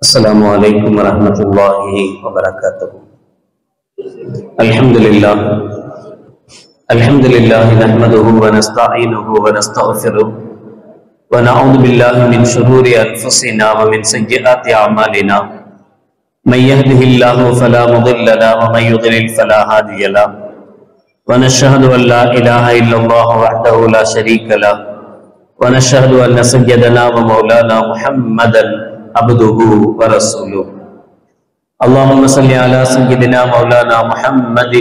السلام عليكم ورحمة الله وبركاته. الحمد لله نحمده ونستعينه ونستغفره ونعوذ بالله من شرور أنفسنا ومن سيئات أعمالنا. من يهده الله فلا مضل له ومن يضلل فلا هادي له. ونشهد أن لا إله إلا الله وحده لا شريك له. ونشهد أن سيدنا ومولانا محمدا عبده ورسوله. اللهم صل على سيدنا مولانا محمد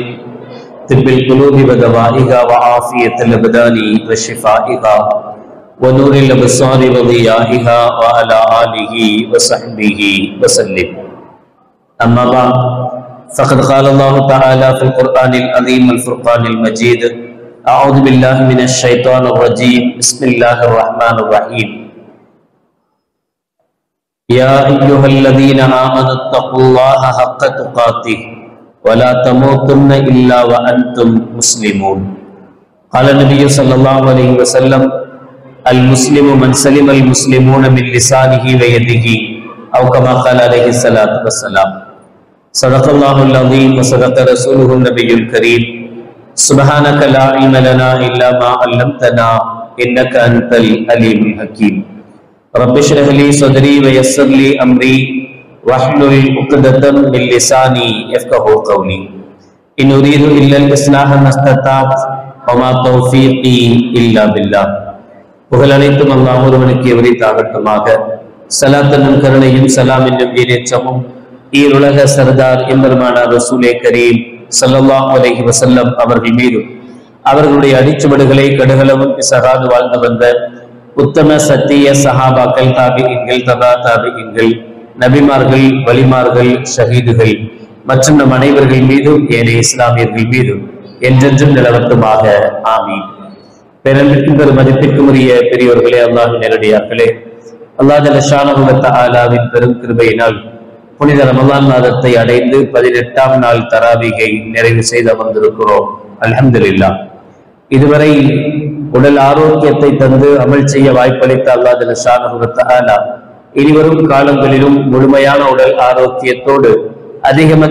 طب القلوب ودوائها وعافية الأبدان وشفائها ونور الأبصار وضيائها وعلى آله وصحبه وسلم. أما بعد فقد قال الله تعالى في القرآن العظيم الفرقان المجيد: أعوذ بالله من الشيطان الرجيم. بسم الله الرحمن الرحيم. يا أيها الذين آمنوا اتقوا الله حق تقاته ولا تموتن إلا وأنتم مسلمون. قال النبي صلى الله عليه وسلم: المسلم من سلم المسلمون من لسانه ويده، أو كما قال عليه الصلاة والسلام. صدق الله العظيم وصدق رسوله النبي الكريم. سبحانك لا علم لنا إلا ما علمتنا إنك أنت العليم الحكيم. رب اشرح لي صدري ويسر لي أمري واحلل عقدة من لساني يفقهوا قولي. إن أريد إلا الإصلاح ما استطعت وما توفيقي إلا بالله. புகழ் அனைத்தும் அல்லாஹ் ஒருவனுக்கு உரித்தாகட்டுமாக. ஸலாத்தும் கருணையும் சலாம் என்னும் ஈரேற்றமும் ஈருலக சர்தார் எம்பெருமானார் ரசூலே கரீம் ஸல்லல்லாஹு அலைஹி வஸல்லம் அவர்கள் மீதும் அவர்களுடைய அடிச்சுவடுகளை கடுகளவும் பிசகாது வாழ்ந்து வந்த உத்தம சத்திய சஹாபாக்கள், தாபிஈன்கள், தபா தாபிஈன்கள், நபிமார்கள், வலிமார்கள், ஷஹீதுகள் மற்றும் நம் அனைவர்கள் மீதும் ஏனைய இஸ்லாமியர்கள் மீதும் என்றென்றும் நிலவட்டுமாக. ஆமீன். பெருமிற்கும் பெரும் மதிப்பிற்கும் உரிய பெரியோர்களே, அல்லாஹ்வின் நேரடியார்களே, அல்லாஹ் ஜல்ல ஷானஹு வ தஆலாவின் பெரும் கிருபையினால் புனித ரமலான் மாதத்தை அடைந்து 18ஆம் நாள் தராவீகை நிறைவு செய்து அமர்ந்திருக்கிறோம். அல்ஹம்துலில்லாஹ். இதுவரை உடல் ஆரோக்கியத்தை தந்து அமல் செய்ய வாய்ப்பளித்த அல்லாஹ் ஜல்ல ஷானஹு வ தஆலா இனிவரும் காலங்களிலும் முழுமையான உடல் ஆரோக்கியத்தோடு அதிகம்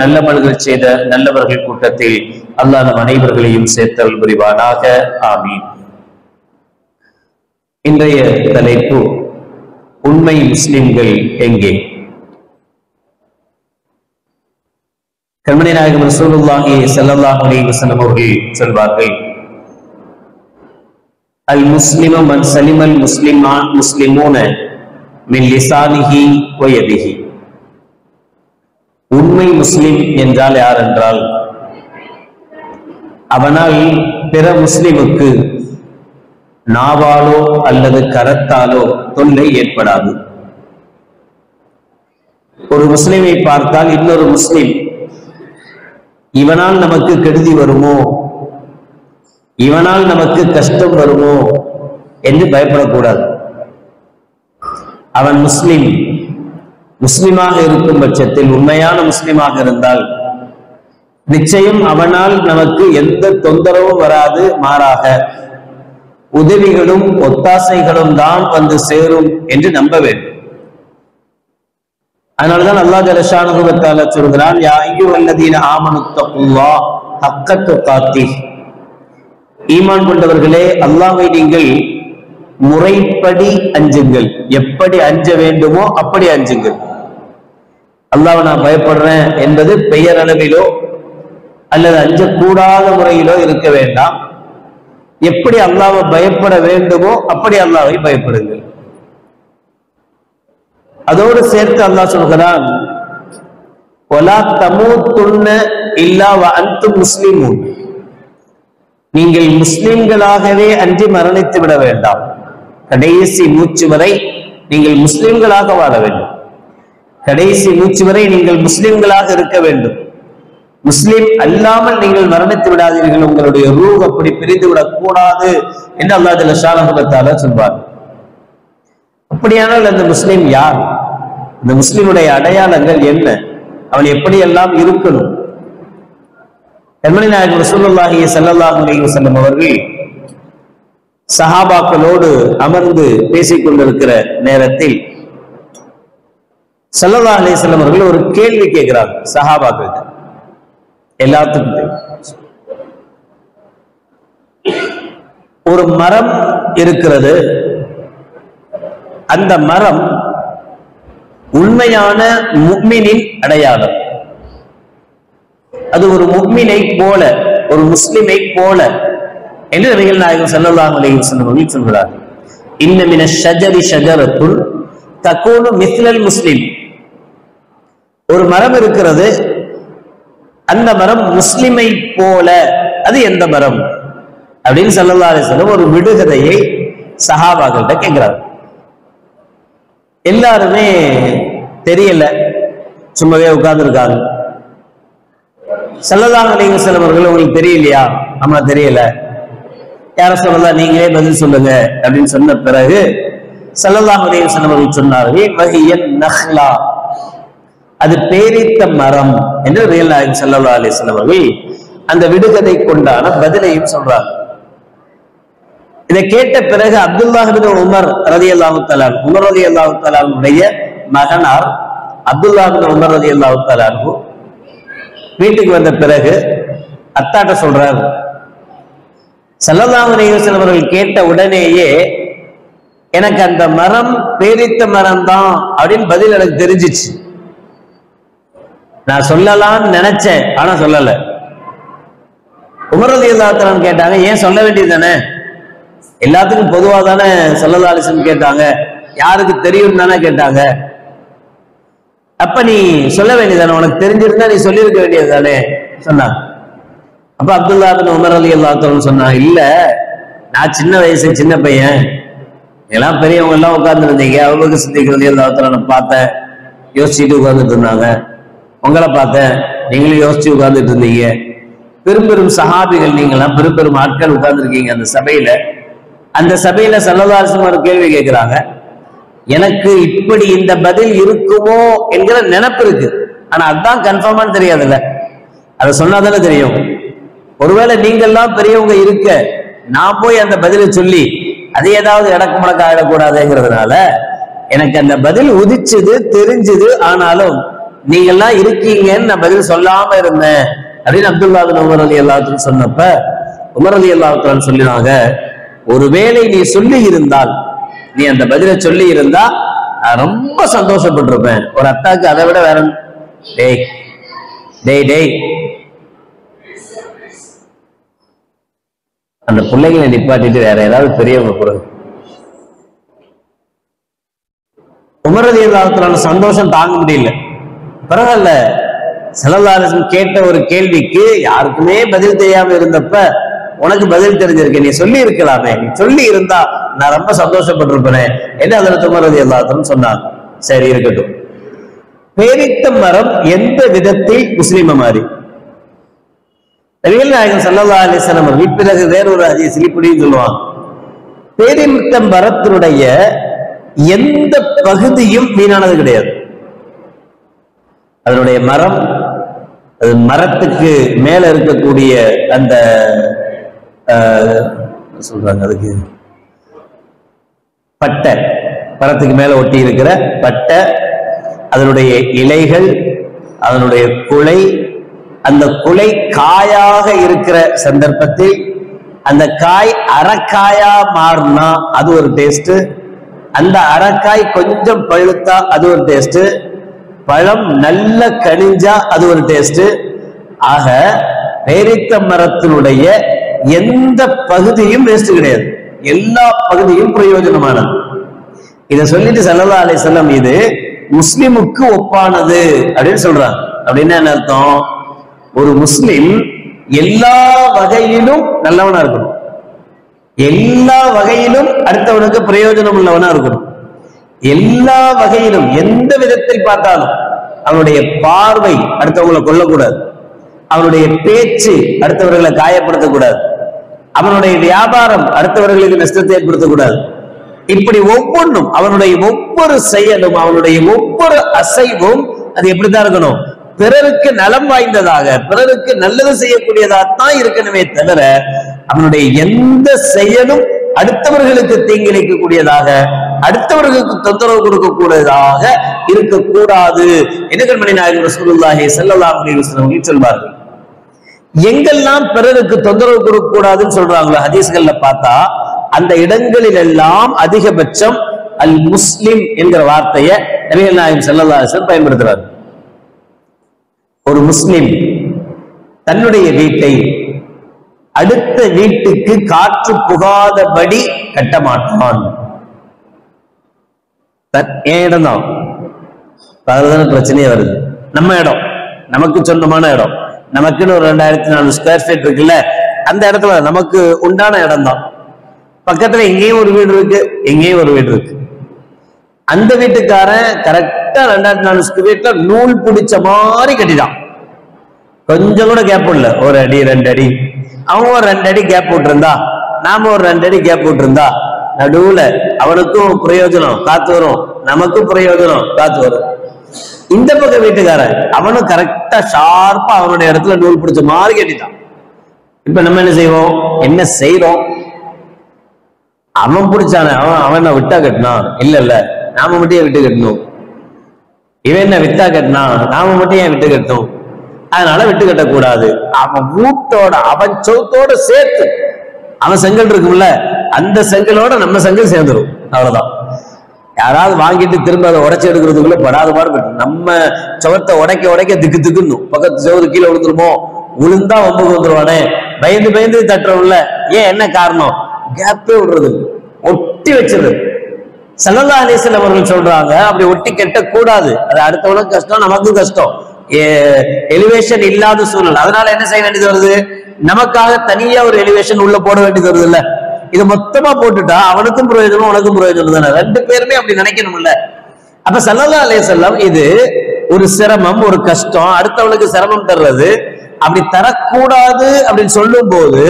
நல்ல அமல்கள் செய்த நல்லவர்கள் கூட்டத்தில் அல்லாஹ் நம் அனைவர்களையும் சேர்த்தல் புரிவானாக. ஆமீன். இன்றைய தலைப்பு: உண்மை முஸ்லிம்கள் எங்கே? கண்மணி நாயகம் ரசூலுல்லாஹி ஸல்லல்லாஹு அலைஹி வஸல்லம் அவர்கள் சொல்வார்கள்: அல் முஸ்லிமு மன் சலிமல் முஸ்லிமூன மின் லிசானிஹி வ யதிஹி. உண்மை முஸ்லிம் என்றால் யார் என்றால், அவனால் பிற முஸ்லிமுக்கு நாவாலோ அல்லது கரத்தாலோ தொல்லை ஏற்படாது. ஒரு முஸ்லிமை பார்த்தால் இன்னொரு முஸ்லிம் இவனால் நமக்கு கெடுதி வருமோ, இவனால் நமக்கு கஷ்டம் வருமோ என்று பயப்படக்கூடாது. அவன் முஸ்லிமாக இருக்கும் பட்சத்தில், உண்மையான முஸ்லிமாக இருந்தால் நிச்சயம் அவனால் நமக்கு எந்த தொந்தரவும் வராது. மாறாக உதவிகளும் ஒத்தாசைகளும் தான் வந்து சேரும் என்று நம்ப வேண்டும். அதனால்தான் அல்லாஹ் ஜல்ல ஷானஹு வ தஆலா சொல்கிறான்: யா அய்யுஹல்லதீன ஆமனு தக்குல்லாஹ் ஹக்க துகாத்திஹ். ஈமான் கொண்டவர்களே, அல்லாஹ்வை நீங்கள் முறைப்படி அஞ்சுங்கள். எப்படி அஞ்ச வேண்டுமோ அப்படி அஞ்சுங்கள். அல்லாஹ்வை நான் பயப்படுறேன் என்பது பெயரளவிலோ அல்லது அஞ்சக்கூடாத முறையிலோ இருக்க வேண்டாம். எப்படி அல்லாஹ்வை பயப்பட வேண்டுமோ அப்படி அல்லாஹ்வை பயப்படுங்கள். அதோடு சேர்த்து அல்லாஹ் சொல்கிறான்: வலா தமூத்துன்ன இல்லா வ அன்தும் முஸ்லிமூன். நீங்கள் முஸ்லிம்களாகவே அன்றி மரணித்து விட வேண்டாம். கடைசி மூச்சு வரை நீங்கள் முஸ்லிம்களாக வாழ வேண்டும். கடைசி மூச்சு வரை நீங்கள் முஸ்லிம்களாக இருக்க வேண்டும். முஸ்லிம் அல்லாமல் நீங்கள் மரணித்து விடாதீர்கள். உங்களுடைய ரூஹ் அப்படி பிரிந்து விடக் கூடாது என்று அல்லாஹ் ஜல்ல ஷானஹு வ தஆலா சொல்வார். அப்படியானால் அந்த முஸ்லிம் யார்? இந்த முஸ்லிமுடைய அடையாளங்கள் என்ன? அவன் எப்படியெல்லாம் இருக்கணும்? கண்மணி நாயகம் ரசூலுல்லாஹி ஸல்லல்லாஹு அலைஹி வஸல்லம் அவர்கள் சஹாபாக்களோடு அமர்ந்து பேசிக் கொண்டிருக்கிற நேரத்தில் ஸல்லல்லாஹு அலைஹி வஸல்லம் அவர்கள் ஒரு கேள்வி கேட்கிறாங்க சஹாபாக்கள் எல்லாத்துக்கும். ஒரு மரம் இருக்கிறது, அந்த மரம் உண்மையான முஃமினின் அடையாளம். அது ஒரு முஃமினை போல, ஒரு முஸ்லிமை போல என்று நபிகள் நாயகம் ஸல்லல்லாஹு அலைஹி வஸல்லம் அவர்கள் சொல்கிறார்கள். இன்ன மின ஷஜரி ஷஜரத்துன் தகூனு மிஸ்லல் முஸ்லிம். ஒரு மரம் இருக்கிறது, அந்த மரம் முஸ்லிமை போல. அது எந்த மரம் அப்படின்னு ஸல்லல்லாஹு அலைஹி வஸல்லம் ஒரு விடுகதையை சஹாபாக்கள்கிட்ட கேட்கிறார். எல்லாருமே தெரியல, சும்மாவே உட்கார்ந்து இருக்காங்க. ஸல்லல்லாஹு அலைஹி வஸல்லம் அவர்கள் உங்களுக்கு தெரியலையா? ஆமா தெரியல. யார சொல்லலாம், நீங்களே பதில் சொல்லுங்க அப்படின்னு சொன்ன பிறகு ஸல்லல்லாஹு அலைஹி வஸல்லம் அவர்கள் சொன்னார்கள், வஹியன் நஹ்லா, அது பேரித்த மரம் என்று நபிகள் நாயகம் ஸல்லல்லாஹு அலைஹி வஸல்லம் அவர்கள் அந்த விடுகதை கொண்டான பதிலையும் சொல்றாங்க. இதை கேட்ட பிறகு அப்துல்லாஹ் இப்னு உமர் ரலியல்லாஹு தஆலா, உமர் ரலியல்லாஹு தஆலாவுடைய மகனார் அப்துல்லாஹ் இப்னு உமர் ரலியல்லாஹு தஆலா வீட்டுக்கு வந்த பிறகு அத்தாட்ட சொல்றார், ஸல்லல்லாஹு அலைஹி வஸல்லம் அவர்கள் கேட்ட உடனேயே எனக்கு அந்த மரம் பேரித்த மரம் தான் அப்படின்னு பதில் எனக்கு தெரிஞ்சிச்சு. நான் சொல்லலாம்னு நினைச்சேன், ஆனா சொல்லல. உமர் ரலியல்லாஹு தஆலா கேட்டாங்க, ஏன் சொல்ல வேண்டியது தானே, எல்லாத்துக்கும் பொதுவா தானே ஸல்லல்லாஹு அலைஹி வஸல்லம் கேட்டாங்க, யாருக்கு தெரியும் தானே கேட்டாங்க, அப்ப நீ சொல்ல வேண்டியதானே, உனக்கு தெரிஞ்சிருந்தா நீ சொல்லியிருக்க வேண்டியது தானே சொன்னாங்க. அப்ப அப்துல்லாஹ் இப்னு உமர் ரலியல்லாஹு தஆலா சொன்னாங்க, இல்ல நான் சின்ன வயசு சின்ன பையன், எல்லாம் பெரியவங்க எல்லாம் உட்கார்ந்து இருந்தீங்க, அபூபக்கர் சித்திக் ரலியல்லாஹு தஆலா பார்த்தேன் யோசிச்சுட்டு உட்கார்ந்துட்டு இருந்தாங்க, உங்களை பார்த்தேன் நீங்களும் யோசிச்சு உட்கார்ந்துட்டு இருந்தீங்க, பெரும் பெரும் சஹாபிகள் நீங்களாம் பெரும் பெரும் ஆட்கள் உட்கார்ந்து இருக்கீங்க அந்த சபையில. அந்த சபையில ஸல்லல்லாஹு அலைஹி வஸல்லம் ஒரு கேள்வி கேட்கிறாங்க, எனக்கு இப்படி இந்த பதில் இருக்குமோ என்கிற நினைப்பு இருக்கு, ஆனா அதுதான் கன்ஃபார்மான்னு தெரியாதுல்ல, அதை சொன்னாதானே தெரியும். ஒருவேளை நீங்கள்லாம் பெரியவங்க இருக்க நான் போய் அந்த பதிலை சொல்லி அது ஏதாவது இடக்கு முடக்க ஆயிடக்கூடாதுங்கிறதுனால எனக்கு அந்த பதில் உதிச்சது தெரிஞ்சது, ஆனாலும் நீங்கள்லாம் இருக்கீங்கன்னு நான் பதில் சொல்லாம இருந்தேன் அப்படின்னு அப்துல்லாஹ் இப்னு உமர் ரலியல்லாஹு தஆலா சொன்னப்ப உமர் ரலியல்லாஹு தஆலா சொல்லினாங்க, ஒருவேளை நீ சொல்லி இருந்தால், நீ அந்த பதிலை சொல்லி இருந்தா நான் ரொம்ப சந்தோஷப்பட்டிருப்பேன். ஒரு அத்தாக்கு அதை விட வேற, டேய் டேய் டேய் அந்த பிள்ளைங்களை நிப்பாட்டிட்டு வேற ஏதாவது பெரியவங்க கூட. உமர் ரலியல்லாஹு தஆலா சந்தோஷம் தாங்க முடியல. பரவாயில்ல, ஸல்லல்லாஹு அலைஹி வஸல்லம் கேட்ட ஒரு கேள்விக்கு யாருக்குமே பதில் தெரியாம இருந்தப்ப உனக்கு பதில் தெரிஞ்சிருக்கு, நீ சொல்லி இருக்கலாமே, நீ சொல்லி இருந்தா நான் ரொம்ப சந்தோஷப்பட்டிருப்பேன் என்று ஹஜ்ரத் உமர் ரலியல்லாஹு தஆலா சொன்னாங்க. சரி இருக்கட்டும், பேரித்த மரம் எந்த விதத்தில் முஸ்லிம மாறி? நபிகள் நாயகம் ஸல்லல்லாஹு அலைஹி வஸல்லம் அவர்கள் பிறகு வேறொரு ஹதீஸில் இப்படியும் சொல்லுவாங்க, பேரித்த மரத்தினுடைய எந்த பகுதியும் வீணானது கிடையாது. அதனுடைய மரம், அது மரத்துக்கு மேல இருக்கக்கூடிய அந்த சொல்றாங்க அதுக்கு பட்டை, மரத்துக்கு மேல ஒட்டி இருக்கிற பட்டை, அதனுடைய இலைகள், அதனுடைய குலை, அந்த குலை காயாக இருக்கிற சந்தர்ப்பத்தில் அந்த காய் அரைக்காயா மாறினா அது ஒரு டேஸ்ட், அந்த அரைக்காய் கொஞ்சம் பழுத்தா அது ஒரு டேஸ்ட், பழம் நல்ல கனிஞ்சா அது ஒரு டேஸ்ட். ஆக பேரித்த மரத்தினுடைய எந்த பகுதியும் வேஸ்ட் கிடையாது, எல்லா பகுதியும் பிரயோஜனமானது. இதை சொல்லிட்டு ஸல்லல்லாஹு அலைஹி வஸல்லம் இது முஸ்லிமுக்கு ஒப்பானது அப்படின்னு சொல்றாங்க. அப்படின்னா என்ன அர்த்தம்? ஒரு முஸ்லிம் எல்லா வகையிலும் நல்லவனா இருக்கணும், எல்லா வகையிலும் அடுத்தவனுக்கு பிரயோஜனம் உள்ளவனா இருக்கணும், எல்லா வகையிலும் எந்த விதத்தில் பார்த்தாலும் அவனுடைய பார்வை அடுத்தவங்களை கொல்லக்கூடாது, அவனுடைய பேச்சு அடுத்தவர்களை காயப்படுத்தக்கூடாது, அவனுடைய வியாபாரம் அடுத்தவர்களுக்கு நஷ்டத்தை ஏற்படுத்தக்கூடாது. இப்படி ஒவ்வொன்றும், அவனுடைய ஒவ்வொரு செயலும், அவனுடைய ஒவ்வொரு அசைவும் அது எப்படித்தான் இருக்கணும்? பிறருக்கு நலம் வாய்ந்ததாக, பிறருக்கு நல்லது செய்யக்கூடியதாகத்தான் இருக்கணுமே தவிர அவனுடைய எந்த செயலும் அடுத்தவர்களுக்கு தீங்கிழைக்கக்கூடியதாக, அடுத்தவர்களுக்கு தொந்தரவு கொடுக்கக்கூடியதாக இருக்கக்கூடாது என்று கண்மணி நாயகம் ரசூலுல்லாஹி ஸல்லல்லாஹு அலைஹி வஸல்லம் சொல்வார்கள். எங்கெல்லாம் பிறருக்கு தொந்தரவு கொடுக்க கூடாதுன்னு சொல்றாங்களோ ஹதீஸ்கள்ல பார்த்தா அந்த இடங்களில் எல்லாம் அதிகபட்சம் அல் முஸ்லிம் என்கிற வார்த்தையை நபிகள் நாயகம் ஸல்லல்லாஹு அலைஹி வஸல்லம் பயன்படுத்துறார். ஒரு முஸ்லிம் தன்னுடைய வீட்டை அடுத்த வீட்டுக்கு காற்று புகாதபடி கட்ட மாட்டான். என் இடம் தான், அதுதான பிரச்சனையே வருது. நம்ம இடம், நமக்கு சொந்தமான இடம், நமக்குன்னு ஒரு 2400 ஸ்கொயர் ஃபீட் இருக்குல்ல, அந்த இடத்துல நமக்கு உண்டான இடம் தான். பக்கத்துல எங்கேயும் ஒரு வீடு இருக்கு, எங்கேயும் ஒரு வீடு இருக்கு. அந்த வீட்டுக்காரன் கரெக்டா 2400 ஸ்கொயர் ஃபீட்ல நூல் பிடிச்ச மாதிரி கட்டிட்டான். கொஞ்சம் கூட கேப் இல்ல, ஒரு அடி 2 அடி. அவங்க ஒரு 2 அடி கேப் விட்டுருந்தா, நாம ஒரு 2 அடி கேப் விட்டுருந்தா, நடுவுல அவனுக்கும் பிரயோஜனம் காத்து வரும், நமக்கும் பிரயோஜனம் காத்து வரும். இந்த பக்க வீட்டுக்காரன் அவனும் கரெக்டா ஷார்ப்பா அவனுடைய இடத்துல நூல் பிடிச்ச மாதிரி கட்டிட்டான். இப்ப நம்ம என்ன செய்வோம், என்ன செய்யறோம்? அவன் பிடிச்சான அவன் விட்டா கட்டினான், இல்ல இல்ல நாம மட்டும் ஏன் விட்டு கட்டணும்? இவன் என்ன வித்தா கட்டினான், நாம மட்டும் ஏன் விட்டு கட்டணும்? அதனால விட்டு கட்டக்கூடாது. அவன் வீட்டோட அவன் சௌத்தோட சேர்த்து அவன் செங்கல் இருக்கும்ல, அந்த செங்கலோட நம்ம செங்கல் சேர்ந்துடும். அவ்வளவுதான். யாராவது வாங்கிட்டு திரும்ப அதை உடைச்சு எடுக்கிறதுக்குள்ள படாத பாடு. நம்ம சவத்தை உடைக்க திக்கு திக்குன்னும். பக்கத்து சவறு கீழே விழுந்துருமோ, விழுந்தா ஒம்புக்கு வந்துருவானே, பயந்து பயந்து தட்டுறோம்ல. ஏன், என்ன காரணம்? கேப்பே விடுறது, ஒட்டி வச்சிருது. ஸல்லல்லாஹு அலைஹி வஸல்லம் அவர்கள் சொல்றாங்க, அப்படி ஒட்டி கட்ட கூடாது. அது அடுத்தவனுக்கு கஷ்டம், நமக்கும் கஷ்டம். எலிவேஷன் இல்லாத சூழல். அதனால என்ன செய்ய வேண்டியது வருது, நமக்காக தனியா ஒரு எலிவேஷன் உள்ள போட வேண்டியது வருது இல்ல. இது மொத்தமா போட்டுட்டா அவனுக்கும் பிரயோஜனம், உனக்கும் பிரயோஜனம் தானே. 2 பேருமே அப்படி நினைக்கணும்ல. அப்ப ஸல்லல்லாஹு அலைஹி வஸல்லம் இது ஒரு சிரமம், ஒரு கஷ்டம், அடுத்தவனுக்கு சிரமம் தர்றது, அப்படி தரக்கூடாது அப்படின்னு சொல்லும் போது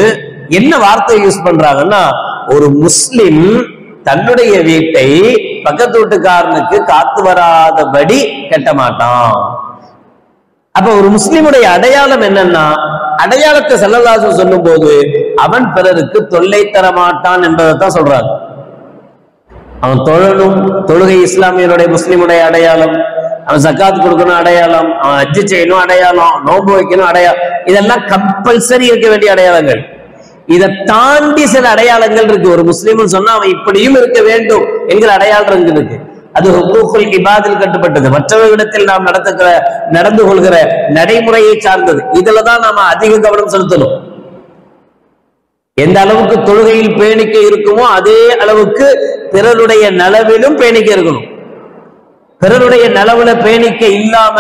என்ன வார்த்தை யூஸ் பண்றாங்கன்னா, ஒரு முஸ்லிம் தன்னுடைய வீட்டை பக்கத்து வீட்டுக்காரனுக்கு காத்து வராதபடி கட்ட மாட்டான். அப்ப ஒரு முஸ்லிமுடைய அடையாளம் என்னன்னா, அடையாளத்தை ஸல்லல்லாஹு அலைஹி வஸல்லம் சொல்லும் போது அவன் பிறருக்கு தொல்லை தர மாட்டான் என்பதைத்தான் சொல்றாங்க. அவன் தொழணும், தொழுகை இஸ்லாமியனுடைய முஸ்லிமுடைய அடையாளம். அவன் ஜக்காத் கொடுக்கணும் அடையாளம், அவன் ஹஜ் செய்யணும் அடையாளம், நோன்பு வைக்கணும் அடையாளம். இதெல்லாம் கம்பல்சரி இருக்க வேண்டிய அடையாளங்கள். இதை தாண்டி சில அடையாளங்கள் இருக்கு. ஒரு முஸ்லிம் சொன்னா அவன் இப்படியும் இருக்க வேண்டும் என்கிற அடையாளம் இருக்கு. அது ஹுக்கூக்குல் இபாதில் கட்டுப்பட்டது. மற்றவர்களிடத்தில் நாம் நடந்து கொள்கிற நடைமுறையை சார்ந்தது. இதுலதான் நாம அதிக கவனம் செலுத்தணும். எந்த அளவுக்கு தொழுகையில் பேணிக்க இருக்குமோ அதே அளவுக்கு பிறருடைய நலவிலும் பேணிக்க இருக்கணும். பிறருடைய நலவுல பேணிக்க இல்லாம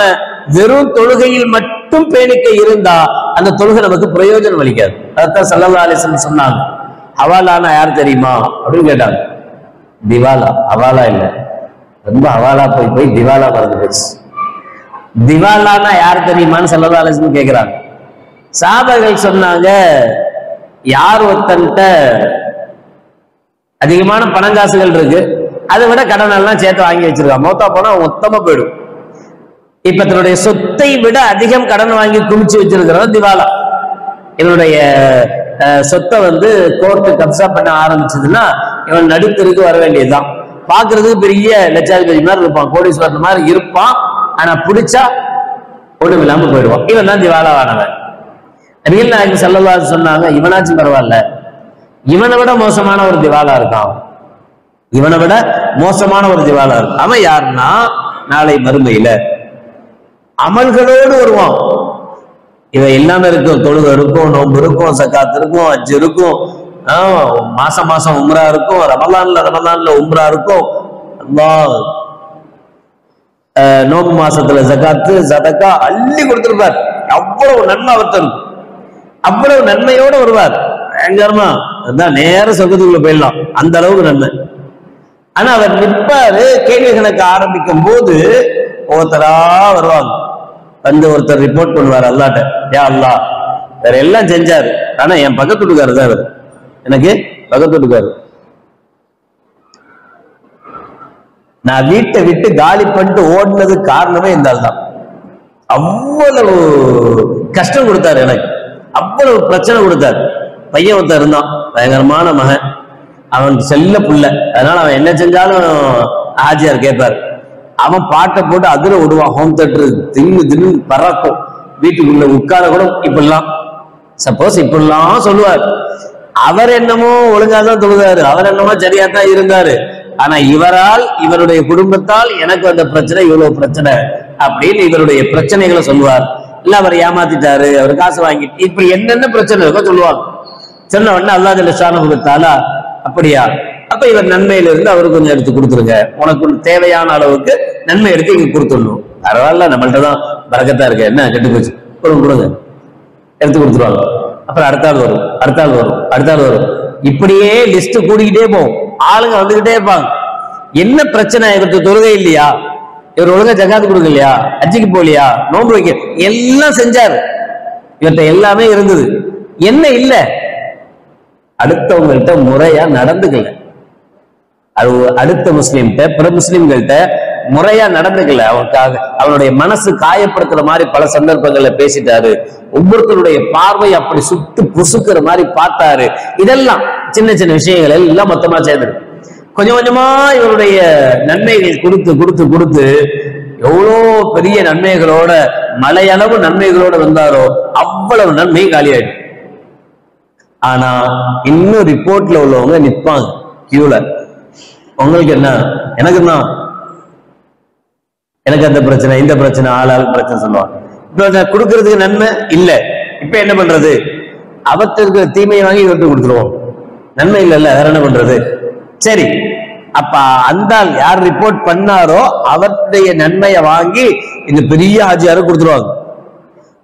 வெறும் தொழுகையில் மட்டும் பேணிக்க இருந்தா அந்த தொழுகை நமக்கு பிரயோஜனம் அளிக்காது. அதான் ஸல்லல்லாஹு அலைஹி வஸல்லம் சொன்னாங்க. ஹவாலானா யார் தெரியுமா அப்படின்னு கேட்டாங்க. திவாலா, ஹவாலா இல்ல, ரொம்ப ஹவாலா போய் திவாலா மறந்து போச்சு. திவாலானா யார் தெரியுமான்னு ஸல்லல்லாஹு அலைஹி வஸல்லம் கேட்கிறாங்க. சஹாபாக்கள் சொன்னாங்க, யார் ஒருத்தன்ட்ட அதிகமான பணங்காசுகள் இருக்கு, அதை விட கடன் எல்லாம் சேர்த்து வாங்கி வச்சிருக்கான், மௌத்தா போனா மொத்தமா போயிடும். இப்ப தன்னுடைய சொத்தை விட அதிகம் கடன் வாங்கி குமிச்சு வச்சிருக்கிறவன் திவாலா. இவனுடைய சொத்தை கோர்ட்டு கப்சா பண்ண ஆரம்பிச்சதுன்னா இவன் நடுத்தருக்கு வர வேண்டியதுதான். பாக்குறதுக்கு பெரிய லட்சாதிபதி மாதிரி இருப்பான், கோடீஸ்வரன் மாதிரி இருப்பான், ஆனா பிடிச்சா ஒண்ணும் இல்லாம போயிடுவான். இவன் தான் திவாலாவானவன். நபிகள் நாயகம் ஸல்லல்லாஹு அலைஹி வஸல்லம் சொன்னாங்க, இவனாச்சும் பரவாயில்ல, இவனை விட மோசமான ஒரு திவாலா இருக்கான், இவனை விட மோசமான ஒரு திவாலா இருக்கு. அவன் யாருன்னா, நாளை மறுமையில அமல்களோடு வருவான். இவன் எல்லாமே இருக்கும், தொழுகை இருக்கும், நோன்பு இருக்கும், சக்காத் இருக்கும், ஹஜ் இருக்கும், மாசம் மாசம் உம்ரா இருக்கும், ரமலான்ல உம்ரா இருக்கும், அல்லாஹ் நோன்பு மாசத்துல ஜகாத்து சதக்கா அள்ளி கொடுத்திருப்பார். அவ்வளவு நன்மை அவர்த்த இருக்கும், அவ்வளவு நன்மையோட வருவார். பயங்கரமா அதான் நேர சொர்க்கத்துக்குள்ள போயிடலாம், அந்த அளவுக்கு நன்மை. ஆனா அவர் நிற்பாரு, கேள்வி கணக்கு ஆரம்பிக்கும் போது ஒருத்தரா வருவாங்க. ஒருத்தர் ரிப்போர்ட் பண்ணுவார் அல்லாட்ட, யா அல்லாஹ் வேற எல்லாம் செஞ்சாரு, ஆனா என் பக்கத்து வீட்டுக்காரர் தான் அவர், எனக்கு பக்கத்து வீட்டுக்காரு, நான் வீட்டை விட்டு காலி பண்ணிட்டு ஓடினது காரணமே இந்த ஆள் தான். அவ்வளவு கஷ்டம் கொடுத்தாரு எனக்கு, அவ்வளவு பிரச்சனை கொடுத்தாரு. பையன் ஒருத்தர் இருந்தான், பயங்கரமான மகன். அவன் செல்ல புள்ள, அதனால அவன் என்ன செஞ்சாலும் ஆஜியார் கேட்பார். அவன் பாட்டை போட்டு அதுல விடுவான். ஹோம் தேட்டர் தின்னு தின்னு பறக்கும். வீட்டுக்குள்ள உட்கார கூட இப்படிலாம் சப்போஸ் இப்படிலாம் சொல்லுவார். அவர் என்னமோ ஒழுங்காதான் தொழுதாரு, அவர் என்னமோ சரியாத்தான் இருந்தாரு. ஆனா இவரால், இவருடைய குடும்பத்தால் எனக்கு வந்த பிரச்சனை, இவ்வளவு பிரச்சனை அப்படின்னு இவருடைய பிரச்சனைகளை சொல்லுவார். இல்ல அவர் ஏமாத்திட்டாரு, அவர் காசு வாங்கிட்டு, இப்படி என்னென்ன பிரச்சனை இருக்கோ சொல்லுவாங்க. சொன்ன உடனே அல்லாஹ் ஜல்ல ஷானஹு தஆலா அப்படியா, அப்ப இவர் நன்மையில இருந்து அவருக்கு கொஞ்சம் எடுத்து கொடுத்துருங்க, உனக்கு தேவையான அளவுக்கு நன்மை எடுத்து இங்க கொடுத்துடணும். பரவாயில்ல, நம்மள்ட்ட தான் பரக்கத்தா இருக்கு, என்ன கெட்டு போச்சு, கொடுங்க, எடுத்து கொடுத்துருவாங்க. அப்புறம் அடுத்தாள் வரும், அடுத்தாள் வரும், அடுத்தாள் வரும். இப்படியே லிஸ்ட் கூடிக்கிட்டே போகும். ஆளுங்க வந்துகிட்டே இருப்பாங்க. என்ன பிரச்சனை, இவருக்கு தொழுகை இல்லையா, இவர் ஒழுங்கா ஜகாத்து கொடுக்கலையா, ஹஜ்ஜுக்கு போலியா, நோன்பு வைக்க, எல்லாம் செஞ்சாரு, இவர்கிட்ட எல்லாமே இருந்தது. என்ன இல்ல, அடுத்தவங்கள்ட்ட முறையா நடந்துக்கல. அடுத்த முஸ்லீம்கிட்ட, பிற முஸ்லீம்கள்ட்ட முறையா நடந்துக்கல. அவனுக்காக அவனுடைய மனசு காயப்படுத்துற மாதிரி பல சந்தர்ப்பங்கள்ல பேசிட்டாரு. ஒவ்வொருத்தருடைய பார்வை அப்படி சுட்டு புசுக்கிற மாதிரி பார்த்தாரு. இதெல்லாம் சின்ன சின்ன விஷயங்கள் எல்லாம் மொத்தமா சேர்ந்து கொஞ்சம் கொஞ்சமா இவருடைய நன்மைகள் கொடுத்து கொடுத்து கொடுத்து எவ்வளோ பெரிய நன்மைகளோட, மலையளவு நன்மைகளோட வந்தாரோ அவ்வளவு நன்மை காலியாயிடும். ஆனா இன்னும் ரிப்போர்ட்ல உள்ளவங்க நிற்பாங்க கியூல. உங்களுக்கு என்ன, எனக்கு தான், எனக்கு அந்த பிரச்சனை, இந்த பிரச்சனை, ஆளாள் பிரச்சனை சொல்லுவாங்க. இப்ப கொடுக்கறதுக்கு நன்மை இல்ல, இப்ப என்ன பண்றது, அவர்கிட்ட இருக்கிற தீமையை வாங்கி இவர்கிட்ட கொடுத்துருவோம். நன்மை இல்லைல்ல, வேற என்ன பண்றது. சரி, அப்ப அந்த யார் ரிப்போர்ட் பண்ணாரோ அவருடைய நன்மையை வாங்கி இந்த பெரிய ஆஜியாரை கொடுத்துருவாங்க.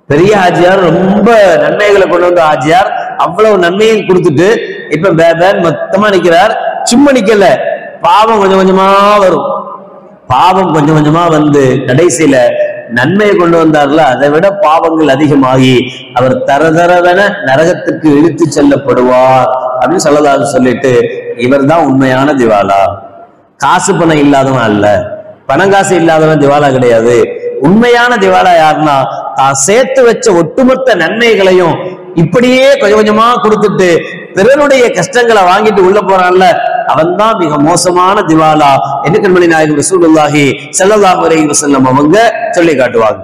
பெரிய ஆஜியார் ரொம்ப நன்மைகளை கொண்டு வந்த ஆஜியார் அவ்வளவு நன்மையை கொடுத்துட்டு இப்ப பேபேன் மொத்தமா நிக்கிறார். சும்மா நிக்கல, பாவம் கொஞ்சம் கொஞ்சமா வரும். பாவம் கொஞ்சம் கொஞ்சமா வந்து கடைசியில நன்மையை கொண்டு வந்தார்ல, அதை விட பாவங்கள் அதிகமாகி அவர் தரதரவென நரகத்துக்கு இழுத்து செல்லப்படுவார் அப்படின்னு ஸல்லல்லாஹு சொல்லிட்டு, இவர் தான் உண்மையான திவாலா. காசு பணம் இல்லாதவன் அல்ல, பணம் காசு இல்லாதவன் திவாலா கிடையாது. உண்மையான திவாலா யாருன்னா, தான் சேர்த்து வச்ச ஒட்டுமொத்த நன்மைகளையும் இப்படியே கொஞ்சம் கொஞ்சமா கொடுத்துட்டு பிறருடைய கஷ்டங்களை வாங்கிட்டு உள்ள போறான்ல, அவன் தான் மிக மோசமான திவாலா என்று கண்மணி நாயகம் ரசூலுல்லாஹி ஸல்லல்லாஹு அலைஹி வஸல்லம் அவங்க சொல்லி காட்டுவாங்க.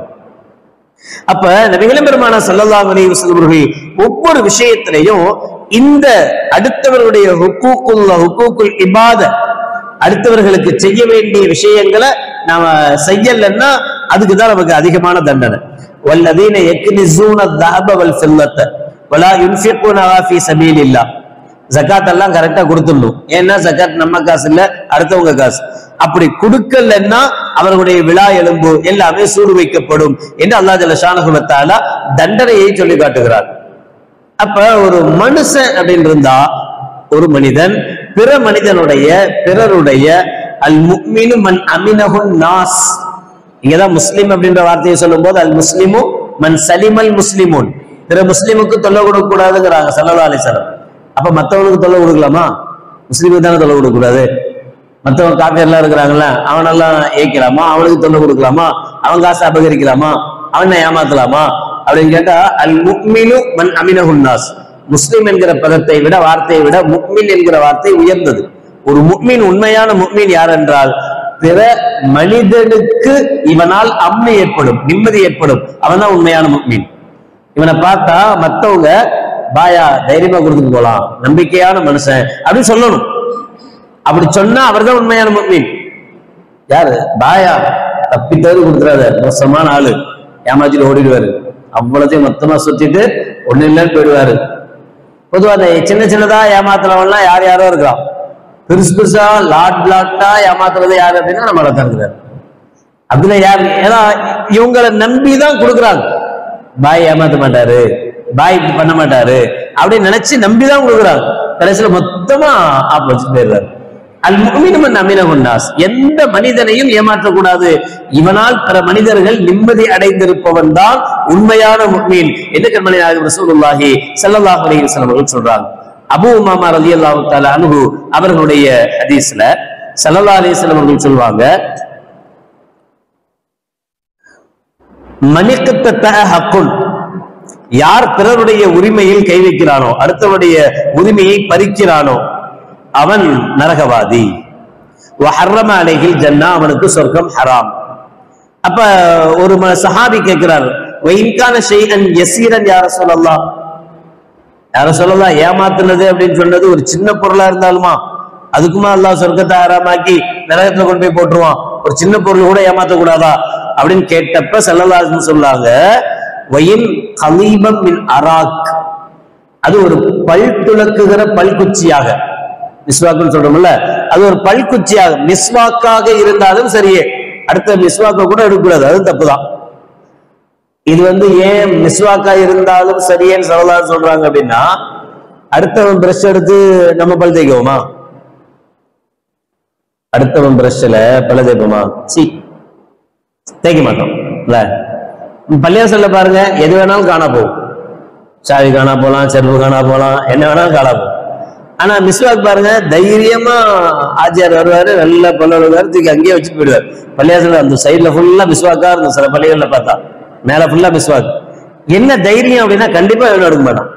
அப்ப நபிகள் பெருமானார் ஸல்லல்லாஹு அலைஹி வஸல்லம் அவர்கள் ஒவ்வொரு விஷயத்திலையும் இந்த அடுத்தவருடைய ஹுக்கூக்குல் இபாதத், அடுத்தவர்களுக்கு செய்ய வேண்டிய விஷயங்களை நாம செய்யலன்னா அதுக்குதான் நமக்கு அதிகமான தண்டனை. வல்லதீன யக்னிஸூன الذهب والفضة ولا ينفقونها في سبيل الله. ஜகாத் எல்லாம் கரெக்டா கொடுத்துடணும். ஏன்னா ஜகாத் நம்ம காசு இல்ல, அடுத்தவங்க காசு. அப்படி கொடுக்கலன்னா அவர்களுடைய விழா எலும்பு எல்லாமே சூடு வைக்கப்படும் என்று அல்லாஹ் ஜல்ல ஷானஹு வ தஆலா தண்டனையை சொல்லி காட்டுகிறார். அப்ப ஒரு மனுஷன் அப்படின்னு இருந்தா, ஒரு மனிதன் பிற மனிதனுடைய, பிறருடைய அல் முஃமினு மன் அமினஹுன் நாஸ், இங்கதான் முஸ்லிம் அப்படின்ற வார்த்தையை சொல்லும் போது அல் முஸ்லிமு மன் சலிமல் முஸ்லிமுன், பிற முஸ்லிமுக்கு தொல்லை கொடுக்க கூடாதுங்கிறாங்க ஸல்லல்லாஹு அலைஹி வஸல்லம். அப்ப மத்தவனுக்கு தொல்லை கொடுக்கலாமா? முஸ்லிமுக்கு தானே தொல்லை கொடுக்க கூடாது. மத்தவங்க காப்பி எல்லாம் இருக்கிறாங்களா, அவனெல்லாம் ஏய்க்கலாமா? அவனுக்கு தொல்லை கொடுக்கலாமா? அவன் காசு அபகரிக்கலாமா? அவனை ஏமாத்தலாமா அப்படின்னு கேட்டா, அல் முஃமினு மன் அமினஹுன் நாஸ், முஸ்லிம் என்கிற பதத்தை விட, வார்த்தையை விட முஃமின் என்கிற வார்த்தை உயர்ந்தது. ஒரு முஃமின், உண்மையான முஃமின் யார் என்றால், பிற மனிதனுக்கு இவனால் அம்மை ஏற்படும், நிம்மதி ஏற்படும், அவன் தான் உண்மையான முஃமின். இவனை பார்த்தா மத்தவங்க பாயா தைரியமா கொடுத்துட்டு போலாம், நம்பிக்கையான மனுஷன் அப்படின்னு சொல்லணும். அப்படி சொன்னா அவர் தான் உண்மையான முஃமின். யாரு பாயா தப்பி தவறி கொடுத்துறாரு, மோசமான ஆளு, ஏமாச்சிட்டு ஓடிடுவாரு, அவ்வளத்தையும் மொத்தமா சுத்திட்டு ஒண்ணு இல்லைன்னு போயிடுவாரு. பொதுவா அந்த சின்ன சின்னதா ஏமாத்துறவன்லாம் யார் யாரோ இருக்கான். பெருசு பெருசா லாட்டா ஏமாத்துறது யாரு அப்படின்னா நம்மள தான் இருக்கிறார். அதுல யாரு, ஏன்னா இவங்களை நம்பிதான் கொடுக்குறாங்க. பாய் ஏமாத்த மாட்டாரு, பாய் பண்ண மாட்டாரு அப்படின்னு நினைச்சு நம்பிதான் கொடுக்குறாங்க. கடைசியில மொத்தமா ஆப்போசிட் போயிடுறாரு. அல் முஃமினு மன் அமினஹுன் நாஸ், எந்த மனிதனையும் ஏமாற்றக்கூடாது. இவனால் பிற மனிதர்கள் நிம்மதி அடைந்திருப்பவன் தான் உண்மையான முஃமின் என்று கண்மணி நாயகம் ரசூலுல்லாஹி ஸல்லல்லாஹு அலைஹி வஸல்லம் அவர்கள் சொல்றாங்க. அபூ உமாமா ரலியல்லாஹு தஆலா அன்ஹு அவர்களுடைய ஹதீஸ்ல ஸல்லல்லாஹு அலைஹி வஸல்லம் அவர்கள் சொல்வாங்க, மனிகத்த ஹக்குன், யார் பிறருடைய உரிமையில் கை வைக்கிறானோ, அடுத்தவருடைய உரிமையை பறிக்கிறானோ, அவன் நரகவாதி. வஹர்ரம அலைஹில் ஜன்னா, அவனுக்கு சொர்க்கம் ஹராம். அப்ப ஒரு சஹாபி கேட்கிறார், வைன்கான ஷைஅன் யஸீரன் யா ரசூலல்லாஹ், யா ரசூலல்லாஹ் ஏமாத்துனது அப்படின்னு சொன்னது ஒரு சின்ன பொருளா இருந்தாலுமா அதுக்குமா அல்லாஹ் சொர்க்கத்தை ஹராமாக்கி நரகத்துல கொண்டு போய் போட்டுருவான், ஒரு சின்ன பொருள் கூட ஏமாத்த கூடாதா அப்படின்னு கேட்டப்ப ஸல்லல்லாஹு அலைஹி வஸல்லம் சொன்னாங்க, வயின் கலீபம் மின் அராக், அது ஒரு பல் துலக்குகிற பல்குச்சியாக, மிஸ்வாக்குன்னு சொல்றோம்ல, அது ஒரு பல்குச்சியாக மிஸ்வாக்காக இருந்தாலும் சரியே, அடுத்த மிஸ்வாக்க கூட எடுக்கக்கூடாது, அது தப்புதான். இது ஏன் மிஸ்வாக்கா இருந்தாலும் சரியேன்னு ஸல்லல்லாஹு அலைஹி சொல்றாங்க அப்படின்னா, அடுத்தவன் பிரஷ் எடுத்து நம்ம பல் தேய்க்குவோமா? அடுத்தவன் பிரஷ்ல பல்ல தேய்ப்போமா? தேய்க்க மாட்டோம் இல்ல. பள்ளியாசல்ல பாருங்க, எது வேணாலும் காணா போகும், சாவி காணா போலாம், செருப்பு காணா போலாம், என்ன வேணாலும் காணா போகும். ஆனா மிஸ்வாக் பாருங்க, தைரியமா ஆச்சியார் வருவாரு, நல்ல பல்லுவாரு, தூக்கி அங்கேயே வச்சுட்டு போயிடுவார். பள்ளியாசல்ல அந்த சைட்ல ஃபுல்லா மிஸ்வாக்கா இருக்கும், சில பள்ளிகள்ல பார்த்தா மேல ஃபுல்லா மிஸ்வாக். என்ன தைரியம் அப்படின்னா கண்டிப்பா எவ்வளவு எடுக்க மாட்டான்,